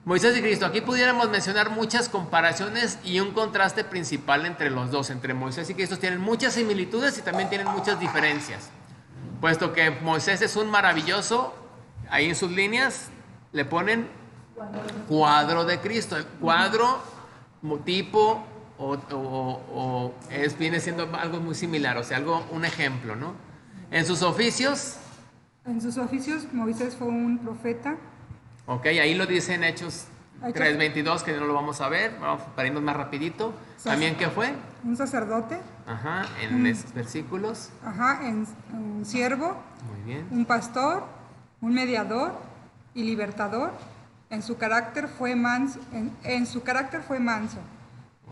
Moisés y Cristo, aquí pudiéramos mencionar muchas comparaciones y un contraste principal entre los dos. Entre Moisés y Cristo tienen muchas similitudes y también tienen muchas diferencias. Puesto que Moisés es un maravilloso, ahí en sus líneas le ponen cuadro de Cristo. El cuadro, tipo viene siendo algo muy similar, o sea, un ejemplo, ¿no? En sus oficios. En sus oficios, Moisés fue un profeta. Ok, ahí lo dice en Hechos 3:22, que no lo vamos a ver, vamos para irnos más rapidito. ¿También qué fue? Un sacerdote. Ajá, en esos versículos. Ajá, un siervo. Muy bien. Un pastor, un mediador y libertador. En su carácter fue manso.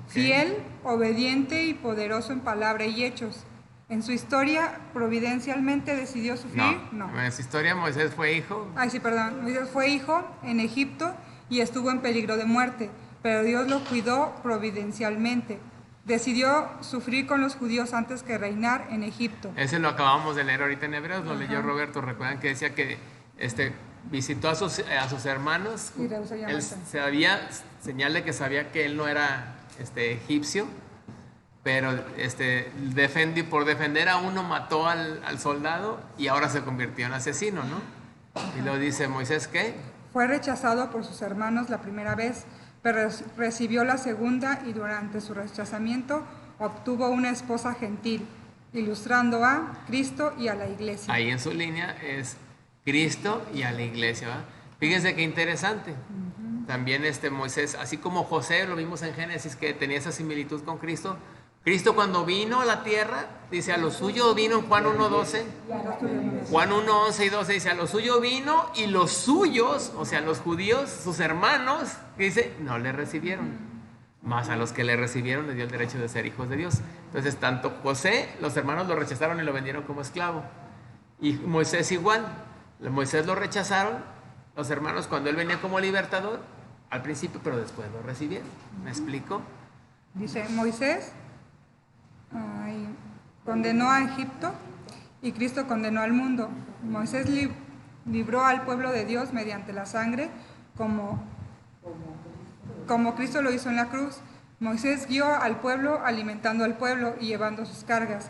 Okay. Fiel, obediente y poderoso en palabra y hechos. En su historia, providencialmente decidió sufrir. No. En su historia, Moisés fue hijo. Moisés fue hijo en Egipto y estuvo en peligro de muerte, pero Dios lo cuidó providencialmente. Decidió sufrir con los judíos antes que reinar en Egipto. Ese lo acabamos de leer ahorita en Hebreos, lo leyó Roberto. Recuerdan que decía que visitó a sus hermanos. Él señal de que sabía que él no era egipcio. Pero por defender a uno mató al soldado y ahora se convirtió en asesino, ¿no? Y lo dice Moisés, ¿qué? Fue rechazado por sus hermanos la primera vez, pero recibió la segunda y durante su rechazamiento obtuvo una esposa gentil, ilustrando a Cristo y a la iglesia. Ahí en su línea es Cristo y a la iglesia, ¿va? Fíjense qué interesante. También Moisés, así como José, lo vimos en Génesis, que tenía esa similitud con Cristo. Cristo cuando vino a la tierra, dice, a lo suyo vino en Juan 1:12. Juan 1:11 y 12 dice, a lo suyo vino y los suyos, o sea, los judíos, sus hermanos, dice, no le recibieron. Más a los que le recibieron les dio el derecho de ser hijos de Dios. Entonces, tanto José, los hermanos lo rechazaron y lo vendieron como esclavo. Y Moisés igual. Moisés lo rechazaron, los hermanos, cuando él venía como libertador, al principio, pero después lo recibieron. ¿Me explico? Dice, Moisés condenó a Egipto y Cristo condenó al mundo. Moisés libró al pueblo de Dios mediante la sangre, como Cristo lo hizo en la cruz. Moisés guió al pueblo, alimentando al pueblo y llevando sus cargas.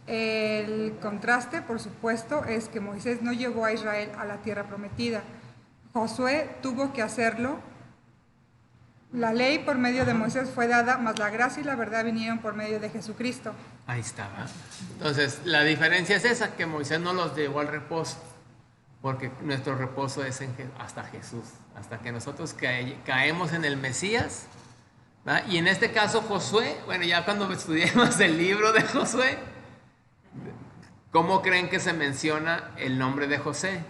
El contraste, por supuesto, es que Moisés no llevó a Israel a la tierra prometida. Josué tuvo que hacerlo. La ley por medio de Moisés fue dada, mas la gracia y la verdad vinieron por medio de Jesucristo. Ahí estaba. Entonces, la diferencia es esa, que Moisés no los llevó al reposo, porque nuestro reposo es hasta Jesús, hasta que nosotros caemos en el Mesías, ¿verdad? Y en este caso Josué, bueno, ya cuando estudiemos el libro de Josué, ¿cómo creen que se menciona el nombre de José?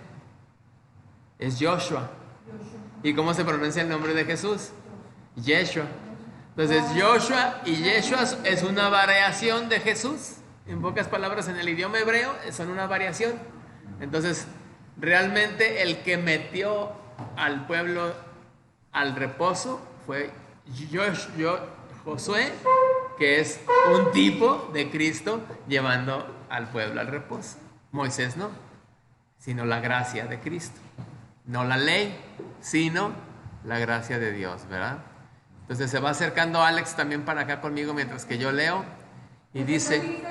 Es Joshua. ¿Y cómo se pronuncia el nombre de Jesús? Yeshua. Entonces Joshua y Yeshua es una variación de Jesús. En pocas palabras, en el idioma hebreo son una variación. Entonces, realmente el que metió al pueblo al reposo fue Josué, que es un tipo de Cristo llevando al pueblo al reposo. Moisés no, sino la gracia de Cristo. No la ley, sino la gracia de Dios, ¿verdad? Entonces se va acercando Alex también para acá conmigo mientras que yo leo. Y dice...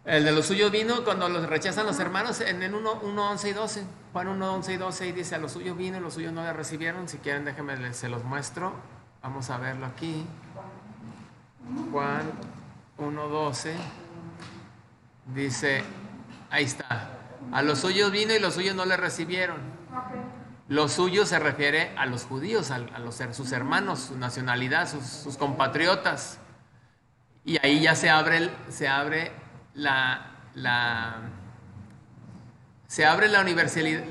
El de los suyos vino cuando los rechazan los hermanos en 1, 11 y 12. Juan 1, 11 y 12 y dice, a los suyos vino y los suyos no le recibieron. Si quieren déjenme, se los muestro. Vamos a verlo aquí. Juan 1, 12. Dice, ahí está. A los suyos vino y los suyos no le recibieron. Los suyos se refiere a los judíos, a sus hermanos, su nacionalidad, sus compatriotas. Y ahí ya se abre la universalidad,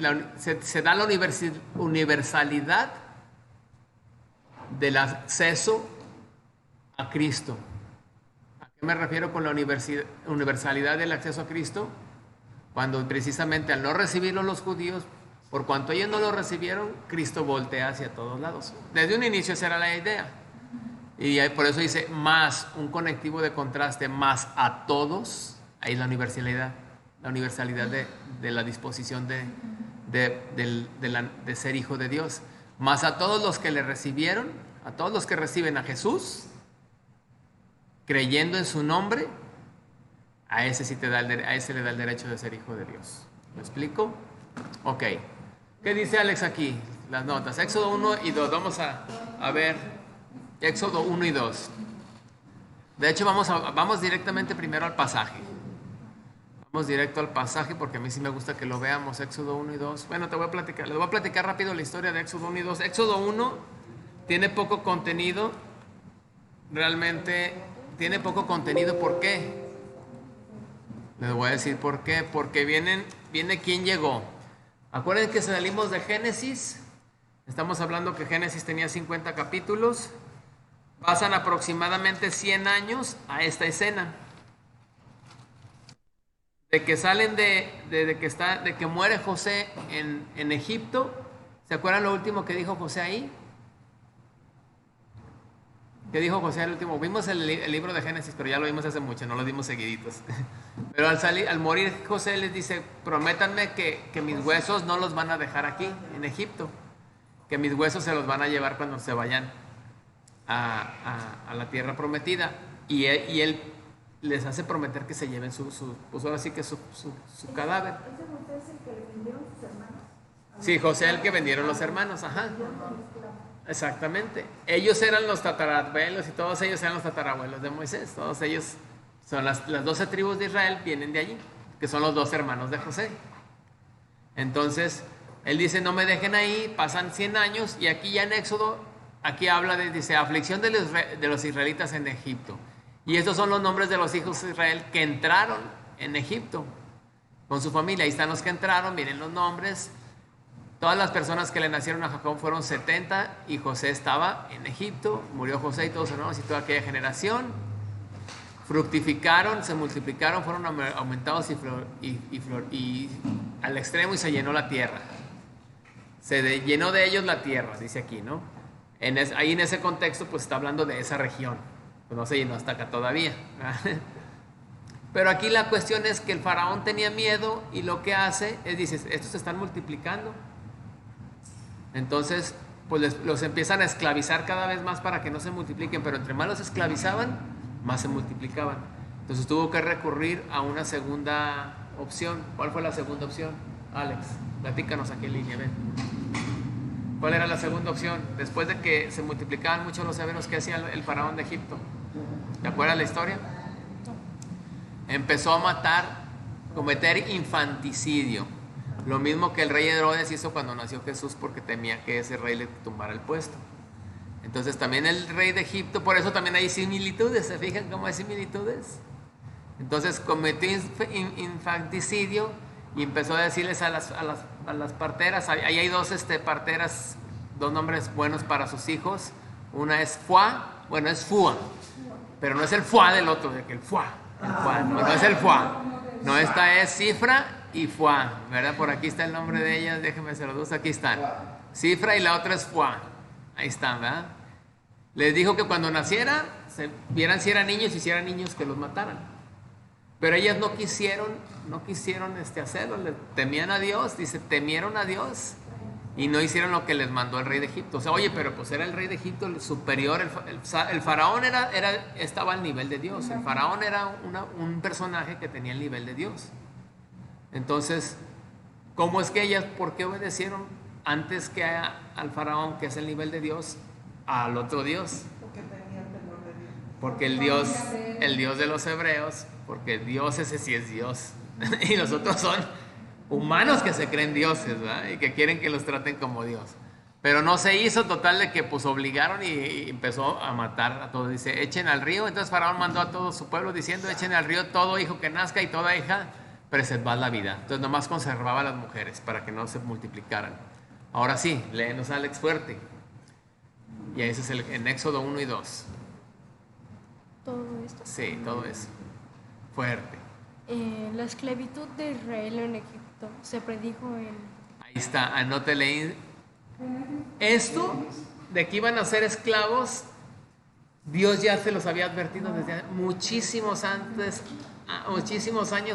se da la universalidad del acceso a Cristo. ¿A qué me refiero con la universalidad del acceso a Cristo? Cuando precisamente al no recibirlo los judíos, por cuanto ellos no lo recibieron, Cristo voltea hacia todos lados. Desde un inicio esa era la idea. Y por eso dice más, un conectivo de contraste, más a todos. Ahí es la universalidad de la disposición de ser hijo de Dios. Más a todos los que le recibieron, a todos los que reciben a Jesús, creyendo en su nombre, a ese sí a ese le da el derecho de ser hijo de Dios. ¿Me explico? Ok. ¿Qué dice Alex aquí? Las notas. Éxodo 1 y 2. Vamos a ver Éxodo 1 y 2. De hecho, vamos directamente primero al pasaje. Vamos directo al pasaje porque a mí sí me gusta que lo veamos. Éxodo 1 y 2. Bueno, les voy a platicar rápido la historia de Éxodo 1 y 2. Éxodo 1 tiene poco contenido. Realmente tiene poco contenido. ¿Por qué? Les voy a decir por qué. Porque viene quién llegó. Acuérdense que salimos de Génesis. Estamos hablando que Génesis tenía 50 capítulos. Pasan aproximadamente 100 años a esta escena. De que salen de que muere José en Egipto. ¿Se acuerdan lo último que dijo José ahí? ¿Qué dijo José al último? Vimos el libro de Génesis, pero ya lo vimos hace mucho, no lo dimos seguiditos. Pero al morir José les dice, prométanme que mis huesos no los van a dejar aquí, en Egipto. Que mis huesos se los van a llevar cuando se vayan a la tierra prometida. Y él les hace prometer que se lleven pues ahora sí que su cadáver. ¿Ese José es el que le vendieron sus hermanos? Sí, José el que vendieron los hermanos, ajá. Exactamente. Ellos eran los tatarabuelos y todos ellos eran los tatarabuelos de Moisés. Todos ellos son las 12 tribus de Israel, vienen de allí, que son los 2 hermanos de José. Entonces, él dice, no me dejen ahí, pasan 100 años y aquí ya en Éxodo, aquí habla dice, aflicción de los israelitas en Egipto. Y estos son los nombres de los hijos de Israel que entraron en Egipto con su familia. Ahí están los que entraron, miren los nombres. Todas las personas que le nacieron a Jacob fueron 70 y José estaba en Egipto. Murió José y todos sus hermanos y toda aquella generación. Fructificaron, se multiplicaron, fueron aumentados y al extremo y se llenó la tierra. Llenó de ellos la tierra, dice aquí, ¿no? Ahí en ese contexto pues está hablando de esa región. Pues no se llenó hasta acá todavía. Pero aquí la cuestión es que el faraón tenía miedo y lo que hace es, dice, estos se están multiplicando. Entonces, pues los empiezan a esclavizar cada vez más para que no se multipliquen, pero entre más los esclavizaban, más se multiplicaban. Entonces tuvo que recurrir a una segunda opción. ¿Cuál fue la segunda opción? Alex, platícanos aquí en línea, ven. ¿Cuál era la segunda opción? Después de que se multiplicaban mucho los hebreos, ¿qué hacía el faraón de Egipto? ¿Te acuerdas la historia? Empezó a matar, cometer infanticidio. Lo mismo que el rey Herodes hizo cuando nació Jesús, porque temía que ese rey le tumbara el puesto. Entonces también el rey de Egipto, por eso también hay similitudes. ¿Se fijan cómo hay similitudes? Entonces cometió infanticidio y empezó a decirles a las parteras. Ahí hay dos parteras, dos nombres buenos para sus hijos. Una es Fua, bueno, es Fua, pero no es el Fua del otro, de que el Fua, no es el Fua. No, esta es Cifra y Fua, ¿verdad? Por aquí está el nombre de ellas, déjenme se los dos, aquí están. Cifra y la otra es Fua. Ahí están, ¿verdad? Les dijo que cuando naciera, vieran si eran niños y si eran niños que los mataran. Pero ellas no quisieron hacerlo, le temían a Dios, dice, temieron a Dios y no hicieron lo que les mandó el rey de Egipto. O sea, oye, pero pues era el rey de Egipto el superior, el faraón estaba al nivel de Dios, el faraón era un personaje que tenía el nivel de Dios. Entonces, ¿cómo es que ellas, por qué obedecieron antes que al faraón, que es el nivel de Dios, al otro Dios? Porque el Dios de los hebreos, porque Dios ese sí es Dios y los otros son humanos que se creen dioses, ¿verdad? Y que quieren que los traten como Dios. Pero no se hizo, total de que pues obligaron y empezó a matar a todos. Dice, echen al río. Entonces Faraón mandó a todo su pueblo diciendo, echen al río todo hijo que nazca y toda hija, preservad la vida. Entonces nomás conservaba a las mujeres para que no se multiplicaran. Ahora sí, léenos Alex fuerte. Y ese es en Éxodo 1 y 2. ¿Todo esto? Sí, todo eso. Fuerte. La esclavitud de Israel en Egipto se predijo en... Ahí está, anótele. Esto de que iban a ser esclavos, Dios ya se los había advertido desde muchísimos años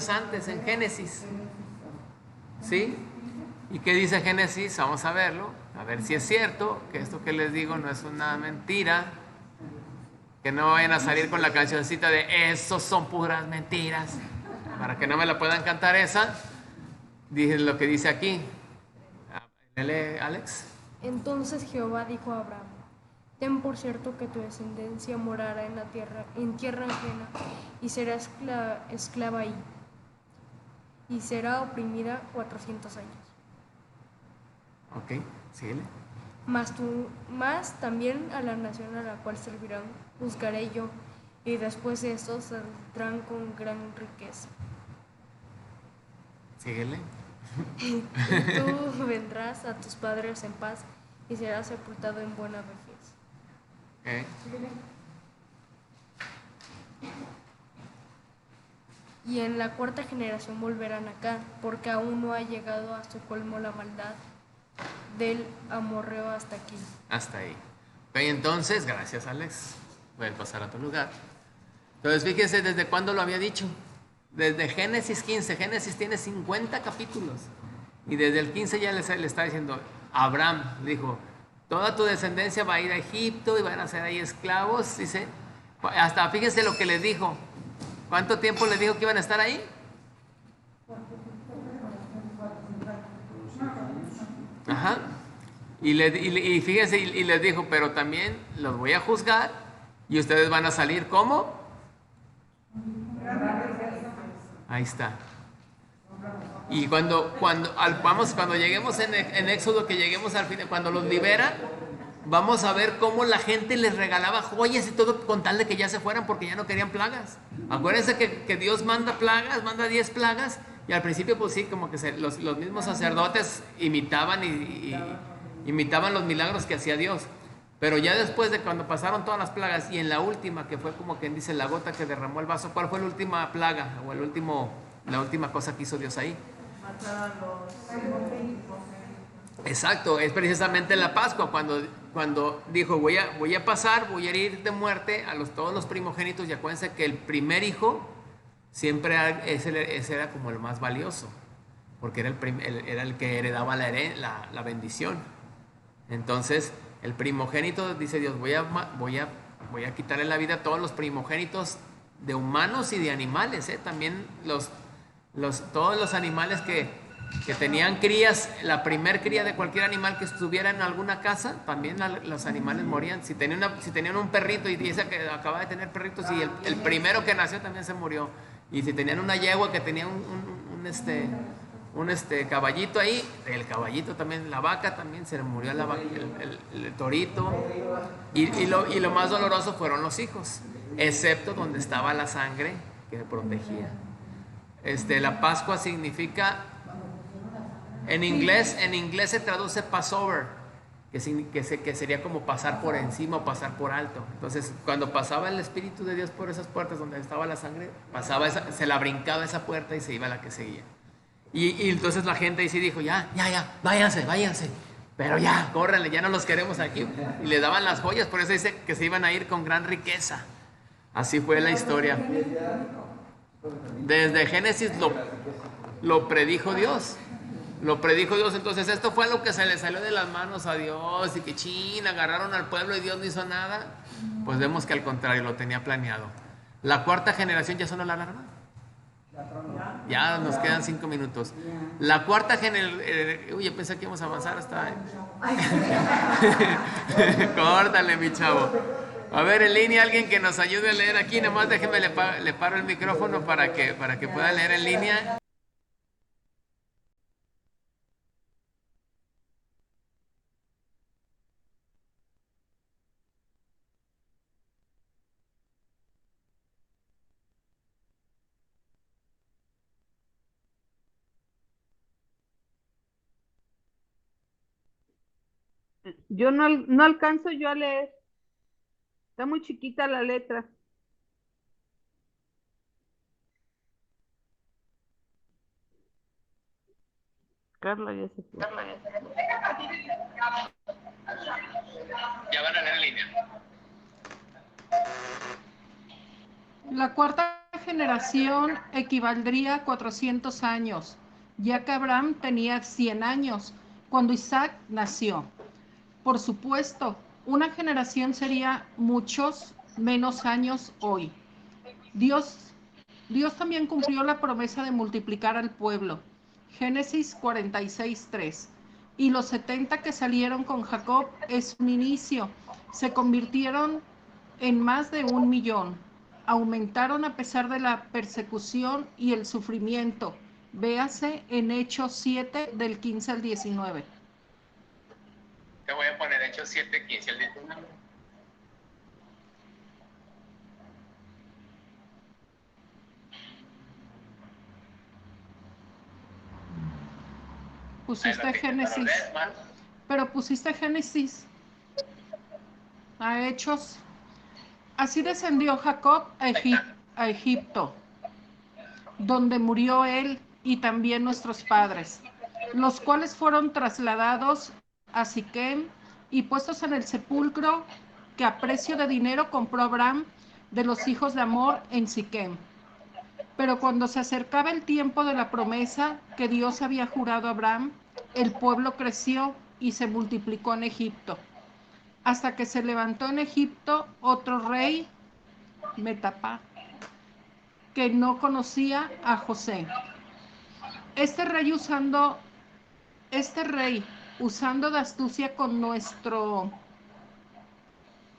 antes en Génesis. ¿Sí? ¿Y qué dice Génesis? Vamos a verlo, a ver si es cierto, que esto que les digo no es una mentira. Que no vayan a salir con la cancioncita de esos son puras mentiras. Para que no me la puedan cantar esa, dije lo que dice aquí. ¿Lee, Alex? Entonces Jehová dijo a Abraham, ten por cierto que tu descendencia morará en tierra ajena, y será esclava ahí, y será oprimida 400 años. Ok, síguele. Mas también a la nación a la cual servirán juzgaré yo, y después de esto saldrán con gran riqueza. Síguele. Y tú vendrás a tus padres en paz y serás sepultado en buena vejez. Y en la cuarta generación volverán acá, porque aún no ha llegado a su colmo la maldad del amorreo hasta aquí. Hasta ahí. Ok, entonces, gracias Alex. Pueden pasar a tu lugar. Entonces, fíjense desde cuándo lo había dicho. Desde Génesis 15. Génesis tiene 50 capítulos. Y desde el 15 ya le está diciendo, Abraham dijo, toda tu descendencia va a ir a Egipto y van a ser ahí esclavos. Dice, hasta fíjense lo que les dijo. ¿Cuánto tiempo les dijo que iban a estar ahí? Ajá. Y fíjense, y les dijo, pero también los voy a juzgar y ustedes van a salir ¿cómo? Ahí está. Y cuando lleguemos en Éxodo, que lleguemos al final, cuando los libera, vamos a ver cómo la gente les regalaba joyas y todo con tal de que ya se fueran porque ya no querían plagas. Acuérdense que Dios manda plagas, manda 10 plagas, y al principio pues sí, como que los mismos sacerdotes imitaban imitaban los milagros que hacía Dios. Pero ya después de cuando pasaron todas las plagas y en la última, que fue como quien dice la gota que derramó el vaso, ¿cuál fue la última plaga o la última cosa que hizo Dios ahí? Matar a los primogénitos. Exacto, es precisamente la Pascua cuando dijo voy a herir de muerte a todos los primogénitos, y acuérdense que el primer hijo siempre ese era como el más valioso, porque era el que heredaba la bendición. Entonces el primogénito, dice Dios, voy a quitarle la vida a todos los primogénitos de humanos y de animales, también todos los animales que tenían crías, la primer cría de cualquier animal que estuviera en alguna casa, también los animales morían. Si tenían un perrito y dice que acaba de tener perritos y el primero que nació también se murió. Y si tenían una yegua que tenía un caballito ahí, el caballito también, la vaca también se le murió el torito. Y lo más doloroso fueron los hijos, excepto donde estaba la sangre que protegía. La Pascua significa, en inglés se traduce Passover, que sería como pasar por encima o pasar por alto. Entonces, cuando pasaba el Espíritu de Dios por esas puertas donde estaba la sangre, se la brincaba esa puerta y se iba a la que seguía. Y entonces la gente ahí sí dijo, ya, váyanse. Pero ya, córranle, ya no los queremos aquí. Y le daban las joyas, por eso dice que se iban a ir con gran riqueza. Así fue la historia. Desde Génesis lo predijo Dios. Entonces esto fue lo que se le salió de las manos a Dios y que agarraron al pueblo y Dios no hizo nada. Pues vemos que al contrario, lo tenía planeado. La cuarta generación, ¿ya sonó la alarma? Ya nos quedan 5 minutos. La cuarta generación, uy, yo pensé que íbamos a avanzar hasta... Córtale, mi chavo. A ver, en línea, alguien que nos ayude a leer aquí. Nomás déjeme, le paro el micrófono para que pueda leer en línea. Yo no alcanzo yo a leer. Está muy chiquita la letra. Carla ya se fue. Ya van a leer en línea. La cuarta generación equivaldría a 400 años, ya que Abraham tenía 100 años cuando Isaac nació. Por supuesto, una generación sería muchos menos años hoy. Dios también cumplió la promesa de multiplicar al pueblo. Génesis 46:3. Y los 70 que salieron con Jacob es un inicio. Se convirtieron en más de 1 millón. Aumentaron a pesar de la persecución y el sufrimiento. Véase en Hechos 7 del 15 al 19. Te voy a poner Hechos 7, 15 al 19. Pusiste Génesis. Pero pusiste Génesis a Hechos. Así descendió Jacob a Egipto, donde murió él y también nuestros padres, los cuales fueron trasladados a Siquem y puestos en el sepulcro que a precio de dinero compró Abraham de los hijos de Amor en Siquem. Pero cuando se acercaba el tiempo de la promesa que Dios había jurado a Abraham, el pueblo creció y se multiplicó en Egipto, hasta que se levantó en Egipto otro rey, Metapá, que no conocía a José. Este rey usando de astucia con nuestro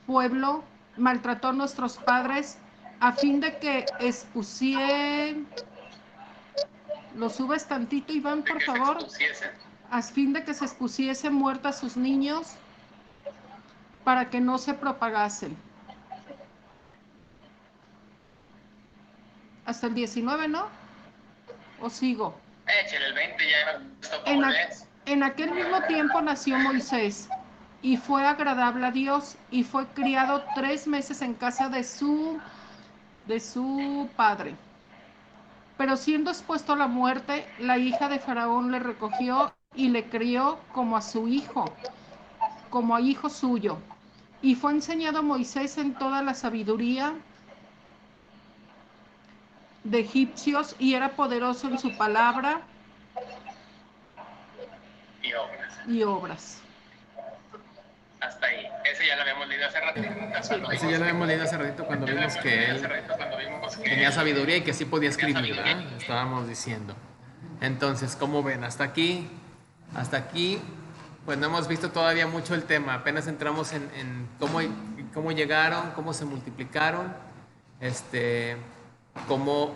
pueblo, maltrató a nuestros padres a fin de que lo subes tantito, Iván, por favor. A fin de que se expusiese muerta a sus niños para que no se propagasen. Hasta el 19, ¿no? ¿O sigo? Échale el 20, ya en aquel mismo tiempo nació Moisés y fue agradable a Dios y fue criado 3 meses en casa de su padre. Pero siendo expuesto a la muerte, la hija de Faraón le recogió y le crió como a su hijo, como a hijo suyo. Y fue enseñado a Moisés en toda la sabiduría de egipcios y era poderoso en su palabra y obras. Hasta ahí. Ese ya lo habíamos leído hace ratito. Ese ya lo habíamos leído hace ratito cuando vimos que él tenía sabiduría y que sí podía escribir, ¿verdad? Estábamos diciendo. Entonces, ¿cómo ven? Hasta aquí, pues no hemos visto todavía mucho el tema. Apenas entramos en cómo llegaron, cómo se multiplicaron, cómo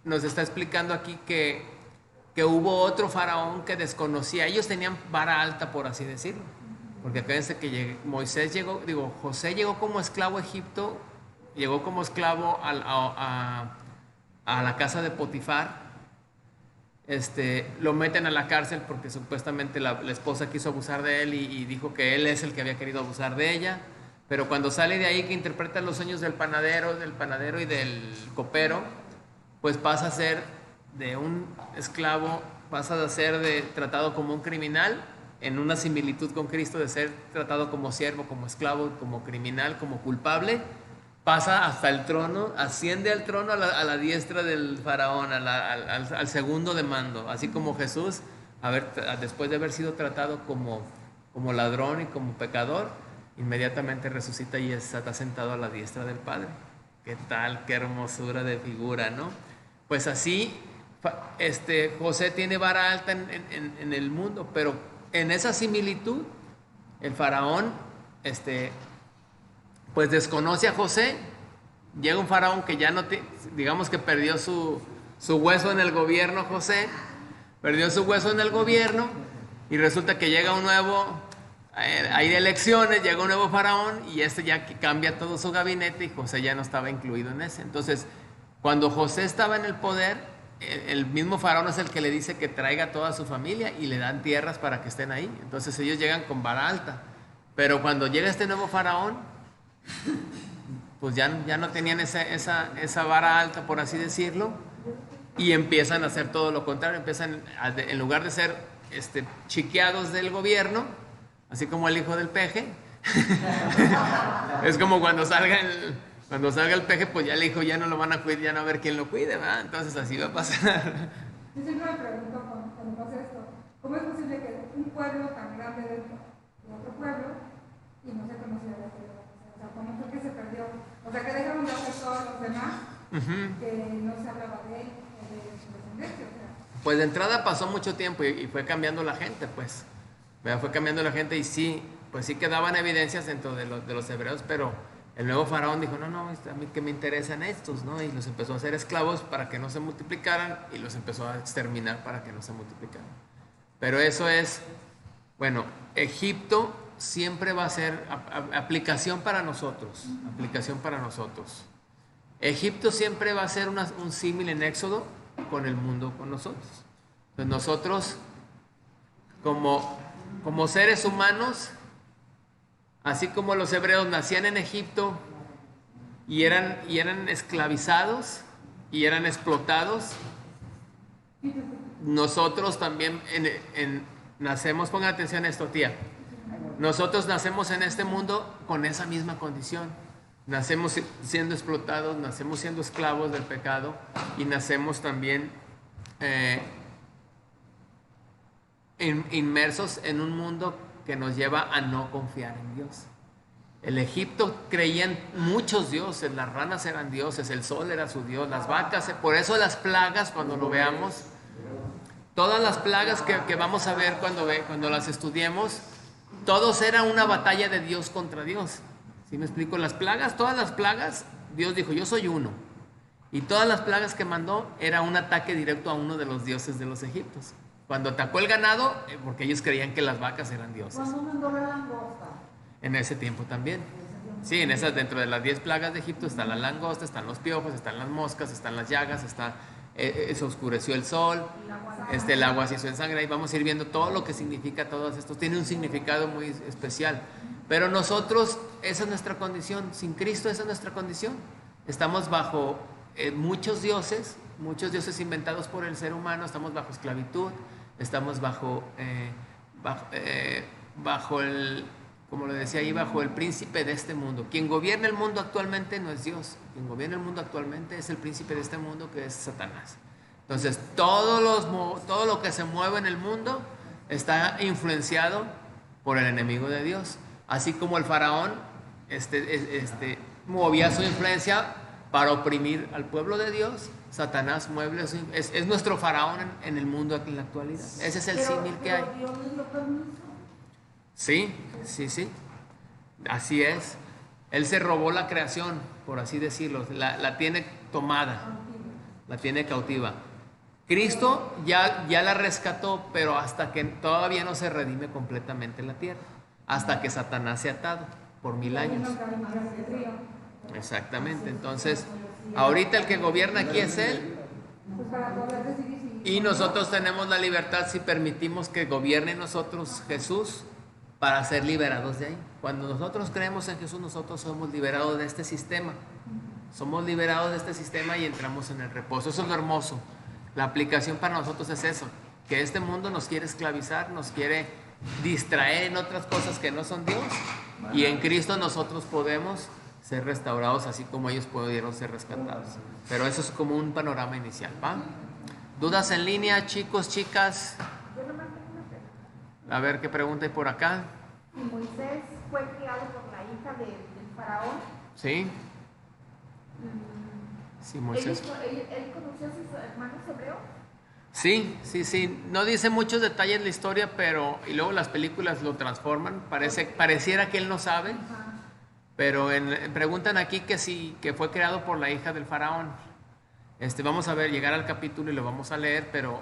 nos está explicando aquí que hubo otro faraón que desconocía. Ellos tenían vara alta, por así decirlo. Porque fíjense que José llegó como esclavo a Egipto, llegó como esclavo a la casa de Potifar. Lo meten a la cárcel porque supuestamente la esposa quiso abusar de él y dijo que él es el que había querido abusar de ella. Pero cuando sale de ahí, que interpreta los sueños del panadero y del copero, pues pasa a ser de un esclavo, pasa a ser tratado como un criminal, en una similitud con Cristo, de ser tratado como siervo, como esclavo, como criminal, como culpable. Pasa hasta el trono, asciende al trono a la diestra del faraón, al segundo de mando. Así como Jesús, después de haber sido tratado como ladrón y como pecador, inmediatamente resucita y está sentado a la diestra del Padre. ¿Qué tal? Qué hermosura de figura, ¿no? Pues así, José tiene vara alta en el mundo, pero en esa similitud, el faraón, pues desconoce a José. Llega un faraón que ya no, digamos que perdió su hueso en el gobierno. José perdió su hueso en el gobierno y resulta que llega un nuevo, hay elecciones, llega un nuevo faraón y ya cambia todo su gabinete y José ya no estaba incluido en ese. Entonces, cuando José estaba en el poder, el mismo faraón es el que le dice que traiga a toda su familia y le dan tierras para que estén ahí. Entonces ellos llegan con vara alta. Pero cuando llega este nuevo faraón, pues ya no tenían esa vara alta, por así decirlo, y empiezan a hacer todo lo contrario. En lugar de ser chiqueados del gobierno, así como el hijo del peje, es como cuando salga el peje, pues ya el hijo ya no lo van a cuidar, ya no va a ver quién lo cuide, ¿verdad? Entonces así va a pasar. Yo siempre me pregunto cuando pasa esto, ¿cómo es posible que un pueblo tan grande dentro de otro pueblo y no se conociera la historia? O sea, ¿cómo fue que se perdió? O sea, que dejaron de hacer todos los demás, que no se hablaba de él o de su descendencia. O sea. Pues de entrada pasó mucho tiempo y fue cambiando la gente, pues. Fue cambiando la gente y sí, pues sí quedaban evidencias dentro de los hebreos, pero el nuevo faraón dijo, no, a mí que me interesan estos, ¿no? Y los empezó a hacer esclavos para que no se multiplicaran y los empezó a exterminar para que no se multiplicaran. Pero eso es, bueno, Egipto siempre va a ser aplicación para nosotros, Egipto siempre va a ser un símil en Éxodo con el mundo, con nosotros. Entonces nosotros, como seres humanos, así como los hebreos nacían en Egipto y eran esclavizados y eran explotados, nosotros también nacemos, pongan atención a esto, tía, nosotros nacemos en este mundo con esa misma condición. Nacemos siendo explotados, nacemos siendo esclavos del pecado y nacemos también inmersos en un mundo que nos lleva a no confiar en Dios. El Egipto creían muchos dioses, las ranas eran dioses, el sol era su dios, las vacas, por eso las plagas, cuando lo veamos, todas las plagas que vamos a ver cuando las estudiemos, todos eran una batalla de Dios contra Dios. ¿Sí me explico? Todas las plagas, Dios dijo, yo soy uno. Y todas las plagas que mandó era un ataque directo a uno de los dioses de los egipcios. Cuando atacó el ganado, porque ellos creían que las vacas eran dioses. ¿Cuándo mandó la langosta? En ese tiempo también. Sí, dentro de las 10 plagas de Egipto está la langosta, están los piojos, están las moscas, están las llagas, se oscureció el sol, el agua se hizo en sangre. Y vamos a ir viendo todo lo que significa todos estos. Tiene un significado muy especial. Pero nosotros, esa es nuestra condición. Sin Cristo, esa es nuestra condición. Estamos bajo muchos dioses inventados por el ser humano. Estamos bajo esclavitud. Estamos bajo el, como lo decía ahí, bajo el príncipe de este mundo. Quien gobierna el mundo actualmente no es Dios. Quien gobierna el mundo actualmente es el príncipe de este mundo, que es Satanás. Entonces, todo lo que se mueve en el mundo está influenciado por el enemigo de Dios. Así como el faraón movía su influencia para oprimir al pueblo de Dios, Satanás mueve, es nuestro faraón en el mundo en la actualidad. Ese es el símil que hay. ¿Dios les dio permiso? Sí, así es. Él se robó la creación, por así decirlo, la tiene tomada, la tiene cautiva. Cristo ya la rescató, pero hasta que todavía no se redime completamente la tierra, hasta que Satanás se ha atado por 1000 años. Exactamente, entonces ahorita el que gobierna aquí es Él, y nosotros tenemos la libertad si permitimos que gobierne en nosotros Jesús para ser liberados de ahí. Cuando nosotros creemos en Jesús, nosotros somos liberados de este sistema. Somos liberados de este sistema y entramos en el reposo. Eso es lo hermoso. La aplicación para nosotros es eso, que este mundo nos quiere esclavizar, nos quiere distraer en otras cosas que no son Dios, y en Cristo nosotros podemos ser restaurados así como ellos pudieron ser rescatados. Pero eso es como un panorama inicial, ¿va? ¿Dudas en línea, chicos, chicas? Yo nomás tengo una pregunta. A ver qué pregunta hay por acá. Si Moisés fue criado por la hija del faraón, ¿Sí? Sí, Moisés. ¿él conoció a sus hermanos hebreos? Sí. No dice muchos detalles la historia, pero y luego las películas lo transforman. Pareciera que él no sabe, pero preguntan aquí que fue creado por la hija del faraón. Vamos a ver, llegar al capítulo y lo vamos a leer, pero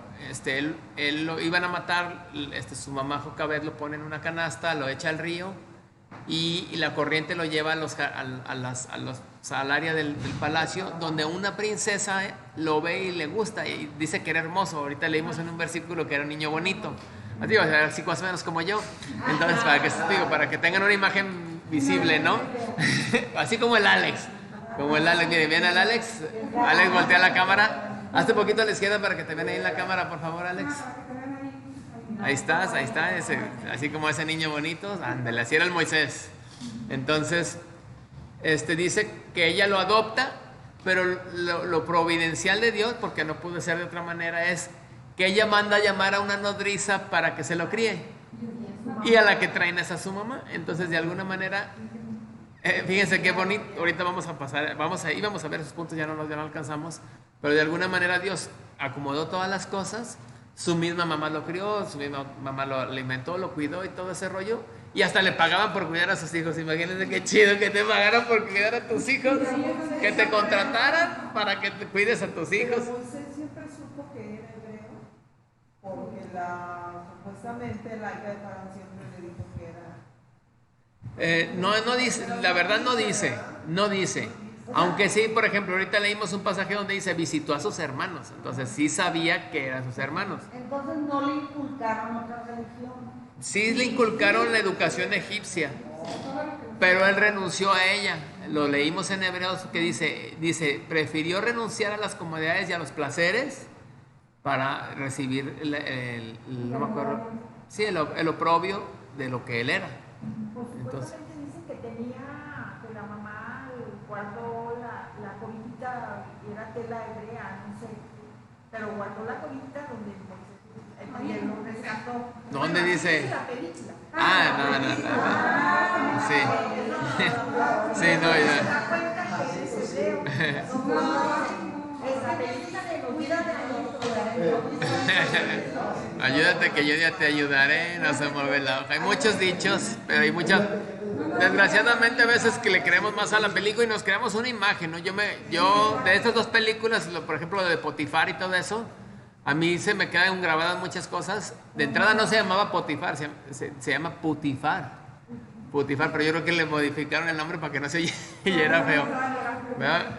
él lo iban a matar. Su mamá Jocabed lo pone en una canasta, lo echa al río, y la corriente lo lleva al área del palacio, donde una princesa lo ve y le gusta y dice que era hermoso. Ahorita leímos en un versículo que era un niño bonito, así más o menos como yo. Entonces, para que tengan una imagen visible, ¿no? Así como el Alex. Miren, ¿ven al Alex? Alex, voltea la cámara. Hazte un poquito a la izquierda para que te vean ahí en la cámara, por favor, Alex. Ahí está, así como ese niño bonito. Ándale, así era el Moisés. Entonces, dice que ella lo adopta, pero lo providencial de Dios, porque no pudo ser de otra manera, es que ella manda a llamar a una nodriza para que se lo críe, y a la que traen es a su mamá. Entonces, de alguna manera, fíjense qué bonito. Ahorita vamos a ver esos puntos, ya no alcanzamos, pero de alguna manera Dios acomodó todas las cosas. Su misma mamá lo crió, su misma mamá lo alimentó, lo cuidó y todo ese rollo. Y hasta le pagaban por cuidar a sus hijos. Imagínense qué chido que te pagaran por cuidar a tus hijos. Que te contrataran para que te cuides a tus hijos. Pero Moisés siempre supo que era hebreo, porque supuestamente la hija de Faraón siempre le dijo que era... No dice, la verdad no dice. Aunque sí, por ejemplo, ahorita leímos un pasaje donde dice visitó a sus hermanos. Entonces sí sabía que eran sus hermanos. Entonces no le inculcaron otra religión. Sí le inculcaron la educación egipcia, pero él renunció a ella. Lo leímos en Hebreos que dice, prefirió renunciar a las comodidades y a los placeres para recibir no me acuerdo, sí, el oprobio de lo que él era. Entonces, Dice que la mamá guardó la cobijita, era tela hebrea, no sé, pero guardó la cobijita donde Moisés lo rescató. ¿Dónde dice? La película. No. Sí, no, ya. Ayúdate que yo ya te ayudaré, no se mueve la hoja. Hay muchos dichos, pero hay muchas. Desgraciadamente a veces que le creemos más a la película y nos creamos una imagen, ¿no? Yo de estas dos películas, por ejemplo de Potifar y todo eso, a mí se me quedan grabadas muchas cosas. De entrada no se llamaba Potifar, se llama Putifar, pero yo creo que le modificaron el nombre para que no se oyera feo.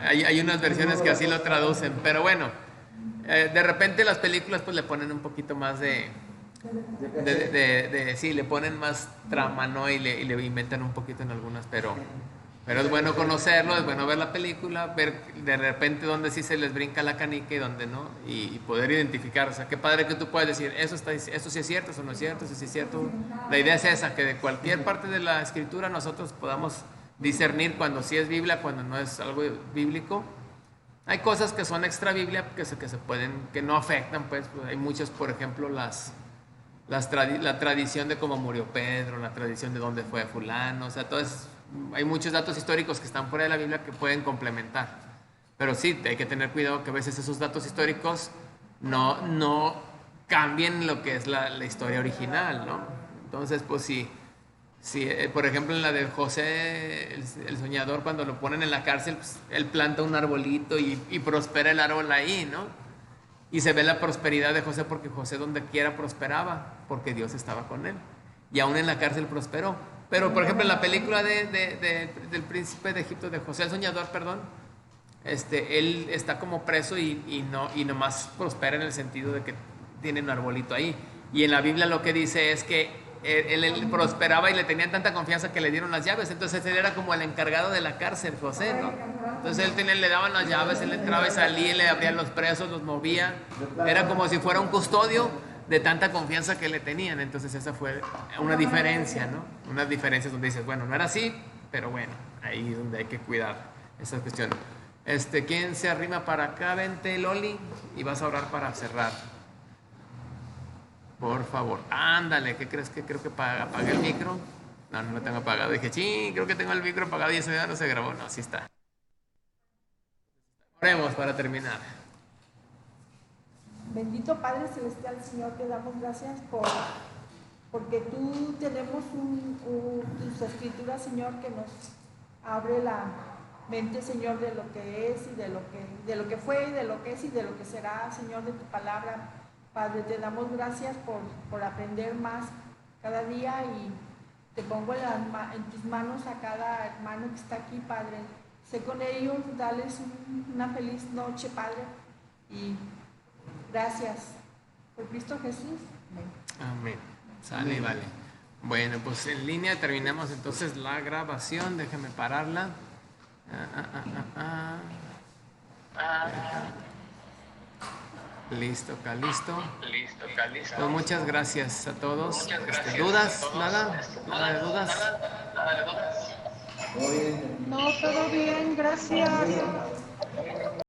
Hay unas versiones que así lo traducen, pero bueno, de repente las películas pues le ponen un poquito más sí, le ponen más trama, ¿no? Y le inventan un poquito en algunas, pero es bueno conocerlo, es bueno ver la película, ver de repente dónde sí se les brinca la canica y dónde no, y poder identificar. O sea, qué padre que tú puedes decir, esto sí es cierto, eso no es cierto, eso sí es cierto. La idea es esa, que de cualquier parte de la escritura nosotros podamos discernir cuando sí es Biblia, cuando no es algo bíblico. Hay cosas que son extra Biblia que no afectan, pues hay muchas, por ejemplo, la tradición de cómo murió Pedro, la tradición de dónde fue fulano, o sea, hay muchos datos históricos que están fuera de la Biblia que pueden complementar. Pero sí, hay que tener cuidado que a veces esos datos históricos no cambien lo que es la historia original, ¿no? Entonces, pues sí, por ejemplo, en la de José, el soñador, cuando lo ponen en la cárcel, pues, él planta un arbolito y prospera el árbol ahí, ¿no? Y se ve la prosperidad de José porque José donde quiera prosperaba, porque Dios estaba con él. Y aún en la cárcel prosperó. Pero, por ejemplo, en la película del príncipe de Egipto, de José el soñador, perdón, él está como preso y nomás prospera en el sentido de que tiene un arbolito ahí. Y en la Biblia lo que dice es que él prosperaba y le tenían tanta confianza que le dieron las llaves. Entonces él era como el encargado de la cárcel, José, ¿no? Entonces le daban las llaves, él entraba y salía, le abría los presos, los movía. Era como si fuera un custodio de tanta confianza que le tenían. Entonces esa fue una diferencia, ¿no? Unas diferencias donde dices, bueno, no era así, pero bueno, ahí es donde hay que cuidar esa cuestión. ¿Quién se arrima para acá? Vente, Loli, y vas a orar para cerrar. Por favor, ándale, ¿qué crees que creo que apagué el micro? No lo tengo apagado. Dije, sí, creo que tengo el micro apagado y ese video no se grabó. No, sí está. Oremos para terminar. Bendito Padre Celestial, Señor, te damos gracias porque tú tenemos tus escrituras, Señor, que nos abre la mente, Señor, de lo que es y de lo que fue y de lo que es y de lo que será, Señor, de tu palabra. Padre, te damos gracias por aprender más cada día y te pongo en tus manos a cada hermano que está aquí, Padre. Sé con ellos, dales una feliz noche, Padre, y gracias por Cristo Jesús. Amén. Amén. Sale, vale. Bueno, pues en línea terminamos entonces la grabación. Déjame pararla. Listo, listo. Pues muchas gracias a todos. ¿Dudas? ¿Nada? ¿Nada de dudas? No, todo bien, gracias.